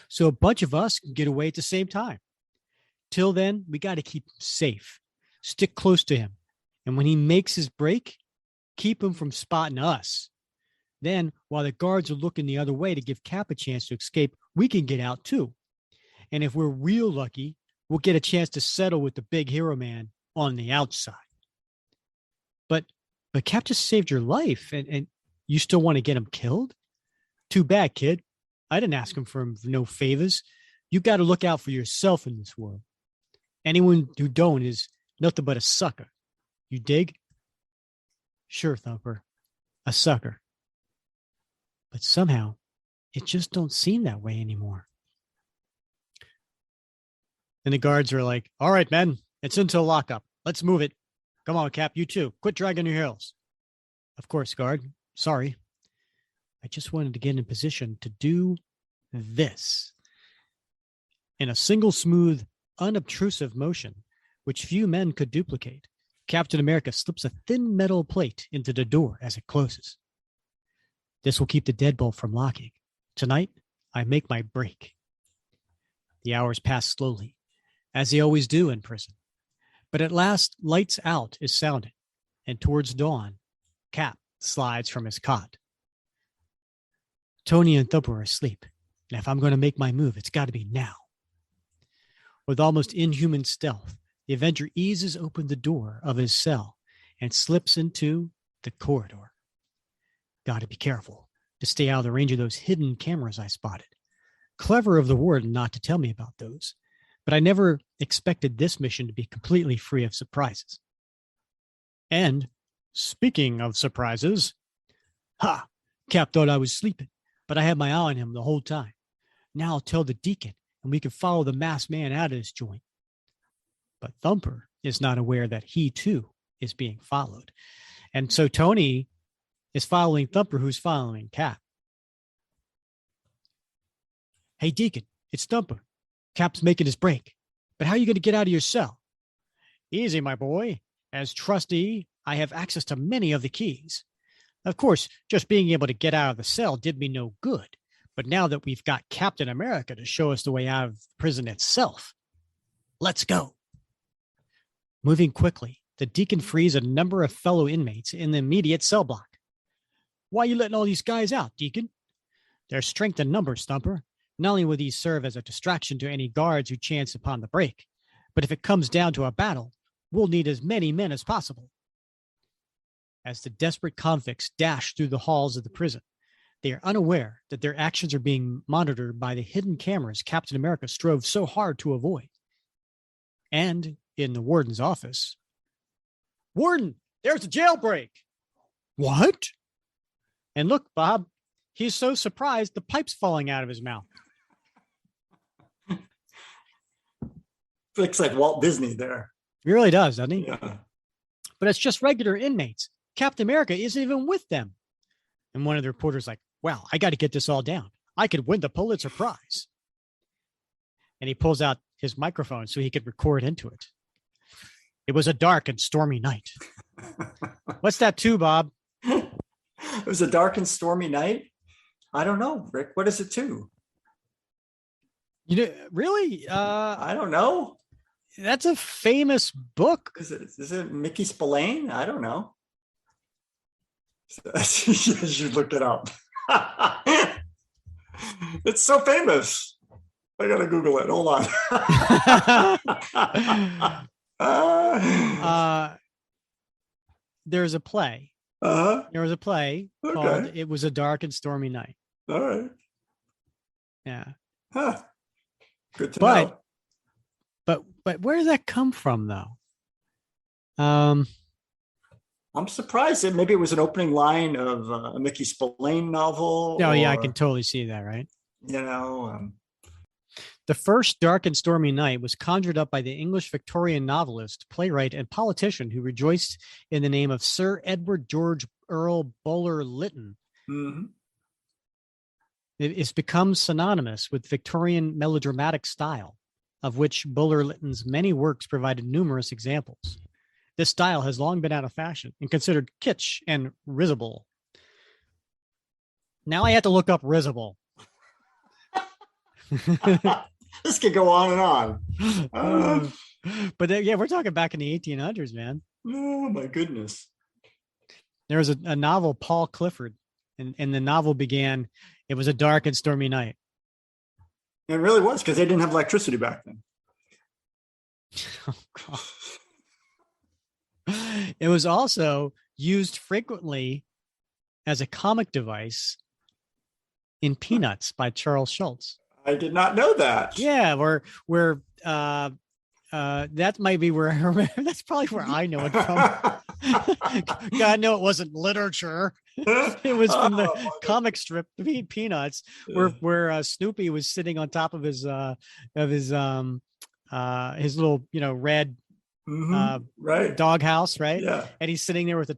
Speaker 2: So a bunch of us can get away at the same time. Till then, we got to keep him safe. Stick close to him. And when he makes his break, keep him from spotting us. Then, while the guards are looking the other way to give Cap a chance to escape, we can get out too. And if we're real lucky, we'll get a chance to settle with the big hero man on the outside. But Cap just saved your life, and you still want to get him killed? Too bad, kid. I didn't ask him for no favors. You got to look out for yourself in this world. Anyone who don't is nothing but a sucker. You dig? Sure, Thumper. A sucker. But somehow, it just don't seem that way anymore. And the guards are like, all right, men, it's into a lockup. Let's move it. Come on, Cap, you too. Quit dragging your heels. Of course, guard. sorry. I just wanted to get in position to do this. In a single smooth, unobtrusive motion, which few men could duplicate, Captain America slips a thin metal plate into the door as it closes. This will keep the deadbolt from locking. Tonight, I make my break. The hours pass slowly, as they always do in prison. But at last, lights out is sounded, and towards dawn, Cap slides from his cot. Tony and Thumper are asleep, and if I'm going to make my move, it's got to be now. With almost inhuman stealth, the Avenger eases open the door of his cell and slips into the corridor. Got to be careful to stay out of the range of those hidden cameras I spotted. Clever of the warden not to tell me about those, but I never expected this mission to be completely free of surprises. And speaking of surprises, Cap thought I was sleeping, but I had my eye on him the whole time. Now I'll tell the deacon, and we can follow the masked man out of this joint. But Thumper is not aware that he, too, is being followed. And so Tony is following Thumper, who's following Cap. Hey, Deacon, it's Thumper. Cap's making his break. But how are you going to get out of your cell? Easy, my boy. As trustee, I have access to many of the keys. Of course, just being able to get out of the cell did me no good. But now that we've got Captain America to show us the way out of prison itself, let's go. Moving quickly, the deacon frees a number of fellow inmates in the immediate cell block. Why are you letting all these guys out, Deacon? There's strength in numbers, Thumper. Not only will these serve as a distraction to any guards who chance upon the break, but if it comes down to a battle, we'll need as many men as possible. As the desperate convicts dash through the halls of the prison, they are unaware that their actions are being monitored by the hidden cameras Captain America strove so hard to avoid. And in the warden's office, Warden, there's a jailbreak. What? And look, Bob, he's so surprised the pipe's falling out of his mouth.
Speaker 3: Looks like Walt Disney there.
Speaker 2: He really does, doesn't he?
Speaker 3: Yeah.
Speaker 2: But it's just regular inmates. Captain America isn't even with them. And one of the reporters like, well, I got to get this all down. I could win the Pulitzer Prize. And he pulls out his microphone so he could record into it. It was a dark and stormy night. What's that too, Bob?
Speaker 3: It was a dark and stormy night. I don't know, Rick. What is it too?
Speaker 2: You know, really?
Speaker 3: I don't know.
Speaker 2: That's a famous book.
Speaker 3: Is it Mickey Spillane? I don't know. You should look it up. It's so famous. I gotta Google it. Hold on.
Speaker 2: There's a play. There was a play called "It Was a Dark and Stormy Night."
Speaker 3: All right.
Speaker 2: Yeah.
Speaker 3: Huh. Good to know.
Speaker 2: But where does that come from, though?
Speaker 3: I'm surprised that maybe it was an opening line of a Mickey Spillane novel.
Speaker 2: Oh, yeah, I can totally see that, right?
Speaker 3: You know,
Speaker 2: the first dark and stormy night was conjured up by the English Victorian novelist, playwright, and politician who rejoiced in the name of Sir Edward George Earl Bulwer-Lytton.
Speaker 3: Mm-hmm.
Speaker 2: It's become synonymous with Victorian melodramatic style, of which Bulwer-Lytton's many works provided numerous examples. This style has long been out of fashion and considered kitsch and risible. Now I have to look up risible.
Speaker 3: This could go on and on.
Speaker 2: But yeah, we're talking back in the 1800s, man.
Speaker 3: Oh, my goodness.
Speaker 2: There was a novel, Paul Clifford, and the novel began, "It was a dark and stormy night."
Speaker 3: It really was, because they didn't have electricity back then.
Speaker 2: Oh, God. It was also used frequently as a comic device in Peanuts by Charles Schulz. I
Speaker 3: did not know that.
Speaker 2: Yeah, where that might be where I remember. That's probably where I know it from. God, no, it wasn't literature. It was from the comic strip Peanuts, where Snoopy was sitting on top of his little red
Speaker 3: Right.
Speaker 2: doghouse, right?
Speaker 3: Yeah.
Speaker 2: And he's sitting there with a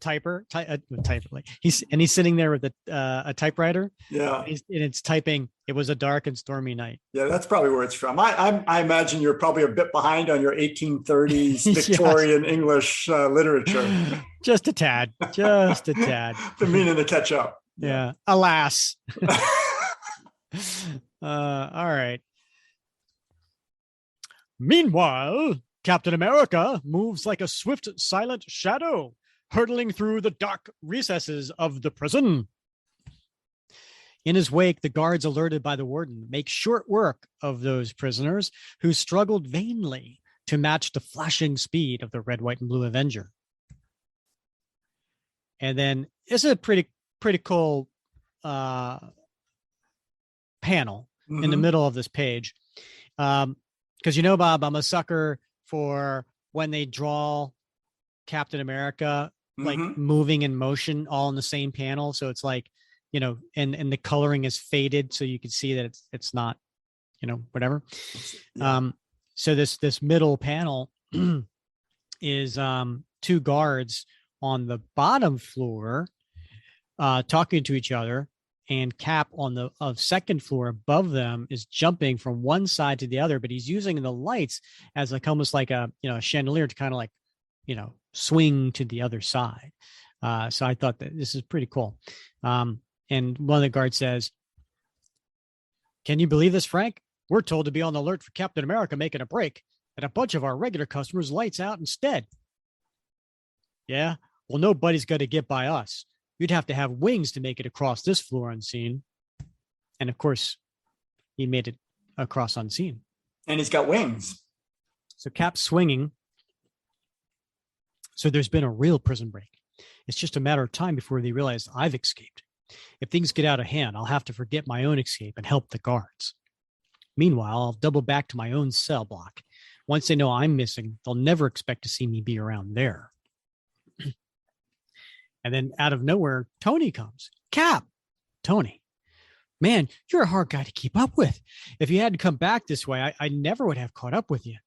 Speaker 2: he's sitting there with a typewriter.
Speaker 3: Yeah.
Speaker 2: And it's typing. It was a dark and stormy night.
Speaker 3: Yeah, that's probably where it's from. I imagine you're probably a bit behind on your 1830s Victorian English literature.
Speaker 2: Just a tad. Just a tad.
Speaker 3: The meaning to catch up.
Speaker 2: Yeah. Alas. All right. Meanwhile, Captain America moves like a swift, silent shadow, hurtling through the dark recesses of the prison. In his wake, the guards, alerted by the warden, make short work of those prisoners who struggled vainly to match the flashing speed of the red, white, and blue Avenger. And then it's a pretty cool panel in the middle of this page. Because Bob, I'm a sucker for when they draw Captain America like moving in motion all in the same panel. So it's like, and the coloring is faded, so you can see that it's not, whatever.
Speaker 3: Yeah.
Speaker 2: So this middle panel is two guards on the bottom floor talking to each other, and Cap on the second floor above them is jumping from one side to the other, but he's using the lights as like almost like a chandelier to kind of like swing to the other side. So I thought that this is pretty cool. And one of the guards says, "Can you believe this, Frank? We're told to be on the alert for Captain America making a break, and a bunch of our regular customers lights out instead." "Yeah, well, nobody's going to get by us. You'd have to have wings to make it across this floor unseen." And of course, he made it across unseen.
Speaker 3: And he's got wings.
Speaker 2: So Cap's swinging. So there's been a real prison break. It's just a matter of time before they realize I've escaped. If things get out of hand, I'll have to forget my own escape and help the guards. Meanwhile, I'll double back to my own cell block. Once they know I'm missing, they'll never expect to see me be around there. And then out of nowhere, Tony comes. "Cap!" "Tony, man, you're a hard guy to keep up with. If you hadn't come back this way, I never would have caught up with you.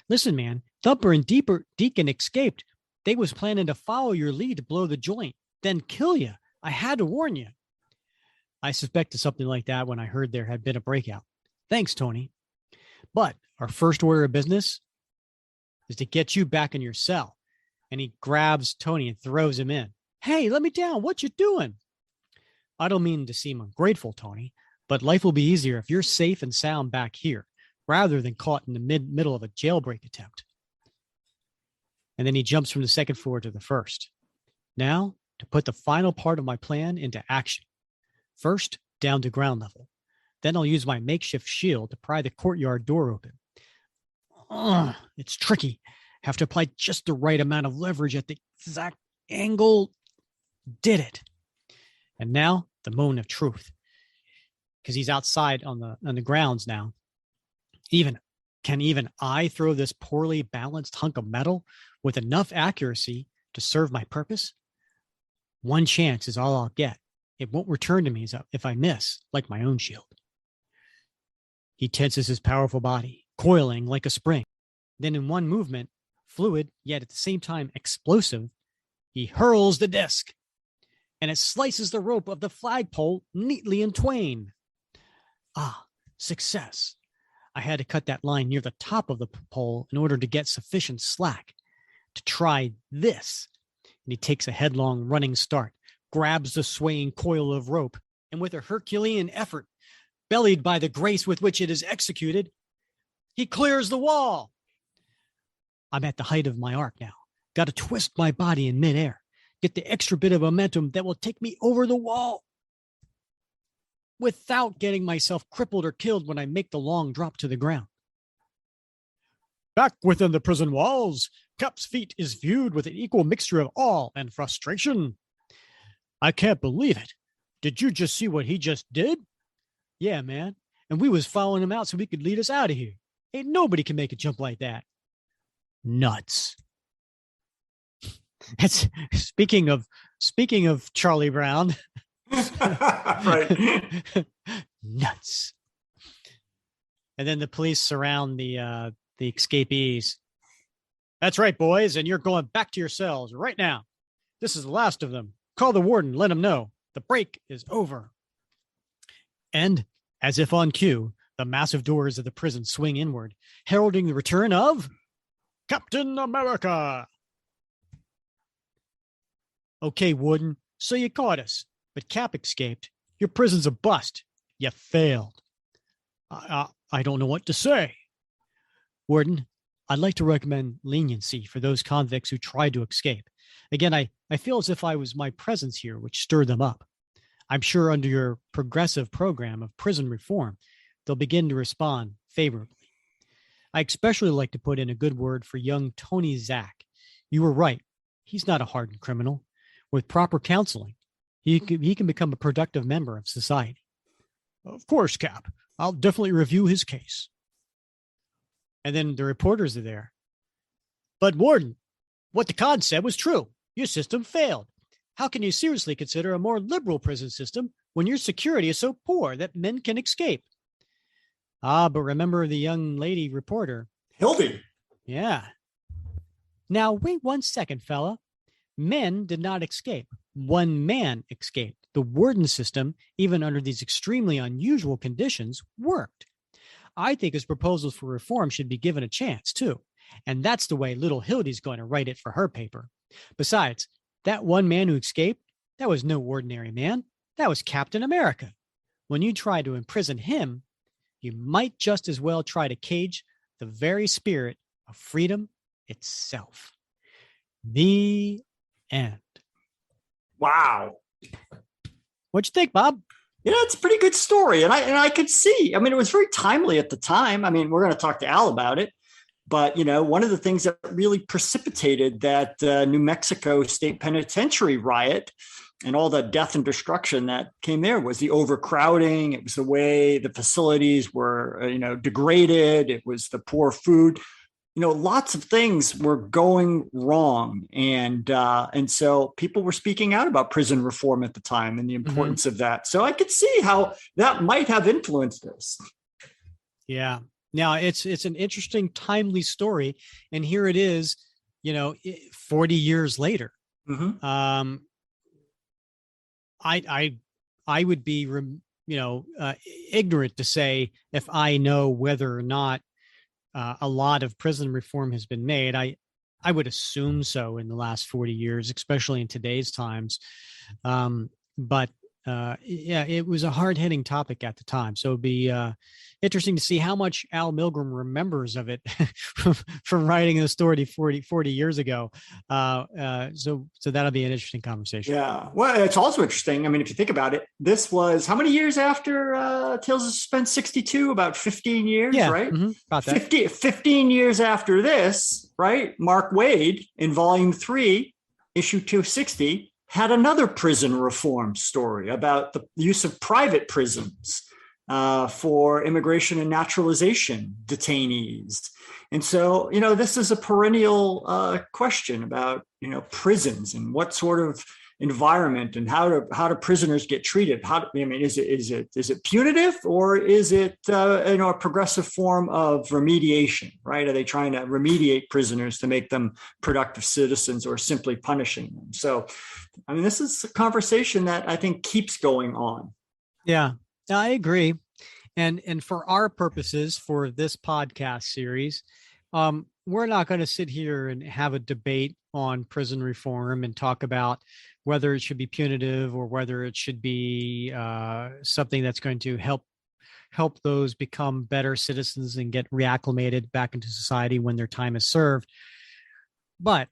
Speaker 2: Listen, man, Thumper and Deacon escaped. They was planning to follow your lead to blow the joint, then kill you. I had to warn you." I suspected something like that when I heard there had been a breakout. "Thanks, Tony. But our first order of business is to get you back in your cell." And he grabs Tony and throws him in. "Hey, let me down. What you doing?" "I don't mean to seem ungrateful, Tony, but life will be easier if you're safe and sound back here, rather than caught in the middle of a jailbreak attempt." And then he jumps from the second floor to the first. "Now, to put the final part of my plan into action. First, down to ground level. Then I'll use my makeshift shield to pry the courtyard door open. It's tricky. Have to apply just the right amount of leverage at the exact angle. Did it. And now, the moment of truth. Because he's outside on the grounds now. Can even I throw this poorly balanced hunk of metal with enough accuracy to serve my purpose? One chance is all I'll get. It won't return to me if I miss, like my own shield." He tenses his powerful body, coiling like a spring. Then in one movement, fluid, yet at the same time explosive, he hurls the disc, and it slices the rope of the flagpole neatly in twain. Success. I had to cut that line near the top of the pole in order to get sufficient slack to try this. And he takes a headlong running start, grabs the swaying coil of rope, and with a Herculean effort, bellied by the grace with which it is executed, he clears the wall. I'm at the height of my arc now. Got to twist my body in midair, get the extra bit of momentum that will take me over the wall without getting myself crippled or killed when I make the long drop to the ground. Back within the prison walls, Cap's feat is viewed with an equal mixture of awe and frustration. "I can't believe it. Did you just see what he just did?" "Yeah, man. And we was following him out so he could lead us out of here. Ain't nobody can make a jump like that." Nuts. That's speaking of Charlie Brown.
Speaker 3: Right.
Speaker 2: Nuts. And then the police surround the escapees. That's right, boys, and you're going back to your cells right now. This is the last of them. Call the warden, let him know. The break is over. And, as if on cue, the massive doors of the prison swing inward, heralding the return of Captain America. Okay, warden, so you caught us, but Cap escaped. Your prison's a bust. You failed. I don't know what to say. Warden, I'd like to recommend leniency for those convicts who tried to escape. Again, I feel as if I was my presence here which stirred them up. I'm sure under your progressive program of prison reform, they'll begin to respond favorably. I especially like to put in a good word for young Tony Zach. You were right. He's not a hardened criminal. With proper counseling, he can become a productive member of society. Of course, Cap. I'll definitely review his case. And then the reporters are there. But warden, what the con said was true. Your system failed. How can you seriously consider a more liberal prison system when your security is so poor that men can escape? But remember the young lady reporter.
Speaker 3: Hildy.
Speaker 2: Yeah. Now, wait 1 second, fella. Men did not escape. One man escaped. The warden system, even under these extremely unusual conditions, worked. I think his proposals for reform should be given a chance, too. And that's the way little Hildy's going to write it for her paper. Besides, that one man who escaped, that was no ordinary man. That was Captain America. When you try to imprison him, you might just as well try to cage the very spirit of freedom itself. The end.
Speaker 3: Wow.
Speaker 2: What'd you think, Bob?
Speaker 3: Yeah, it's a pretty good story. And I could see, I mean, it was very timely at the time. I mean, we're going to talk to Al about it. But, you know, one of the things that really precipitated that New Mexico State Penitentiary riot and all the death and destruction that came there was the overcrowding. It was the way the facilities were, degraded. It was the poor food. Lots of things were going wrong. And so people were speaking out about prison reform at the time and the importance of that. So I could see how that might have influenced this. Yeah.
Speaker 2: Now it's an interesting, timely story. And here it is, 40 years later. Mm-hmm. I would be, ignorant to say if I know whether or not a lot of prison reform has been made. I would assume so in the last 40 years, especially in today's times. But it was a hard-hitting topic at the time. So it'd be interesting to see how much Al Milgrom remembers of it from writing the story 40 years ago. So that'll be an interesting conversation.
Speaker 3: Yeah. Well, it's also interesting. I mean, if you think about it, this was how many years after Tales of Suspense 62? About 15 years, right? Mm-hmm, about that. 15 years after this, right? Mark Wade in volume 3, issue 260, had another prison reform story about the use of private prisons for immigration and naturalization detainees. And so, this is a perennial question about, prisons and what sort of environment and how do prisoners get treated? Is it punitive or is it a progressive form of remediation? Right? Are they trying to remediate prisoners to make them productive citizens or simply punishing them? So, this is a conversation that I think keeps going on.
Speaker 2: Yeah, I agree. And for our purposes for this podcast series, we're not going to sit here and have a debate on prison reform and talk about whether it should be punitive or whether it should be something that's going to help those become better citizens and get reacclimated back into society when their time is served. But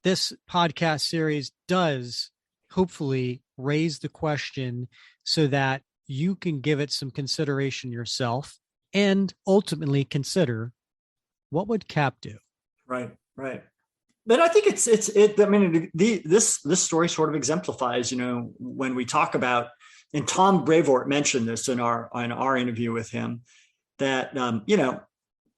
Speaker 2: this podcast series does hopefully raise the question so that you can give it some consideration yourself and ultimately consider, what would Cap do? Right.
Speaker 3: But I think this story sort of exemplifies, when we talk about, and Tom Brevoort mentioned this in our interview with him, that,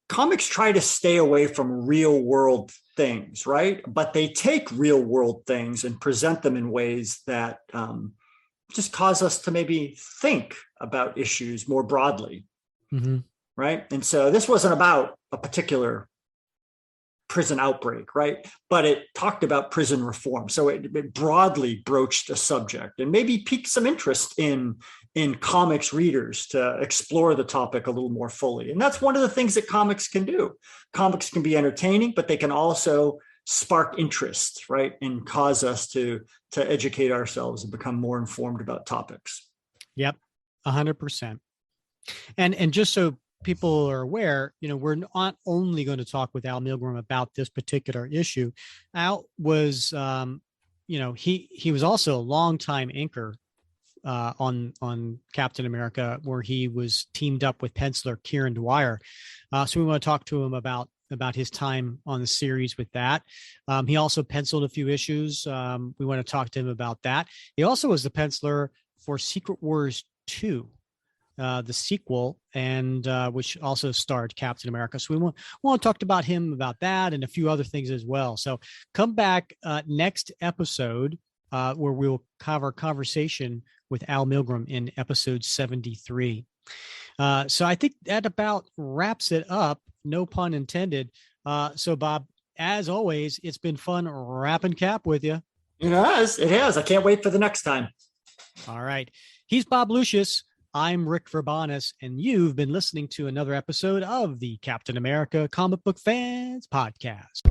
Speaker 3: comics try to stay away from real world things, right? But they take real world things and present them in ways that just cause us to maybe think about issues more broadly. Mm-hmm. Right. And so this wasn't about a particular prison outbreak, right? But it talked about prison reform. So it broadly broached a subject and maybe piqued some interest in comics readers to explore the topic a little more fully. And that's one of the things that comics can do. Comics can be entertaining, but they can also spark interest, right? And cause us to educate ourselves and become more informed about topics.
Speaker 2: Yep, 100%. And just so people are aware, we're not only going to talk with Al Milgrom about this particular issue. Al was, he was also a longtime anchor on Captain America, where he was teamed up with penciler Kieran Dwyer. So we want to talk to him about his time on the series with that. He also penciled a few issues. We want to talk to him about that. He also was the penciler for Secret Wars 2. The sequel, and which also starred Captain America. So we want to talk about him about that and a few other things as well. So come back next episode where we'll cover conversation with Al Milgrom in episode 73. So I think that about wraps it up. No pun intended. So Bob, as always, it's been fun wrapping Cap with you.
Speaker 3: It has. I can't wait for the next time.
Speaker 2: All right. He's Bob Lucius. I'm Rick Verbanis, and you've been listening to another episode of the Captain America Comic Book Fans Podcast.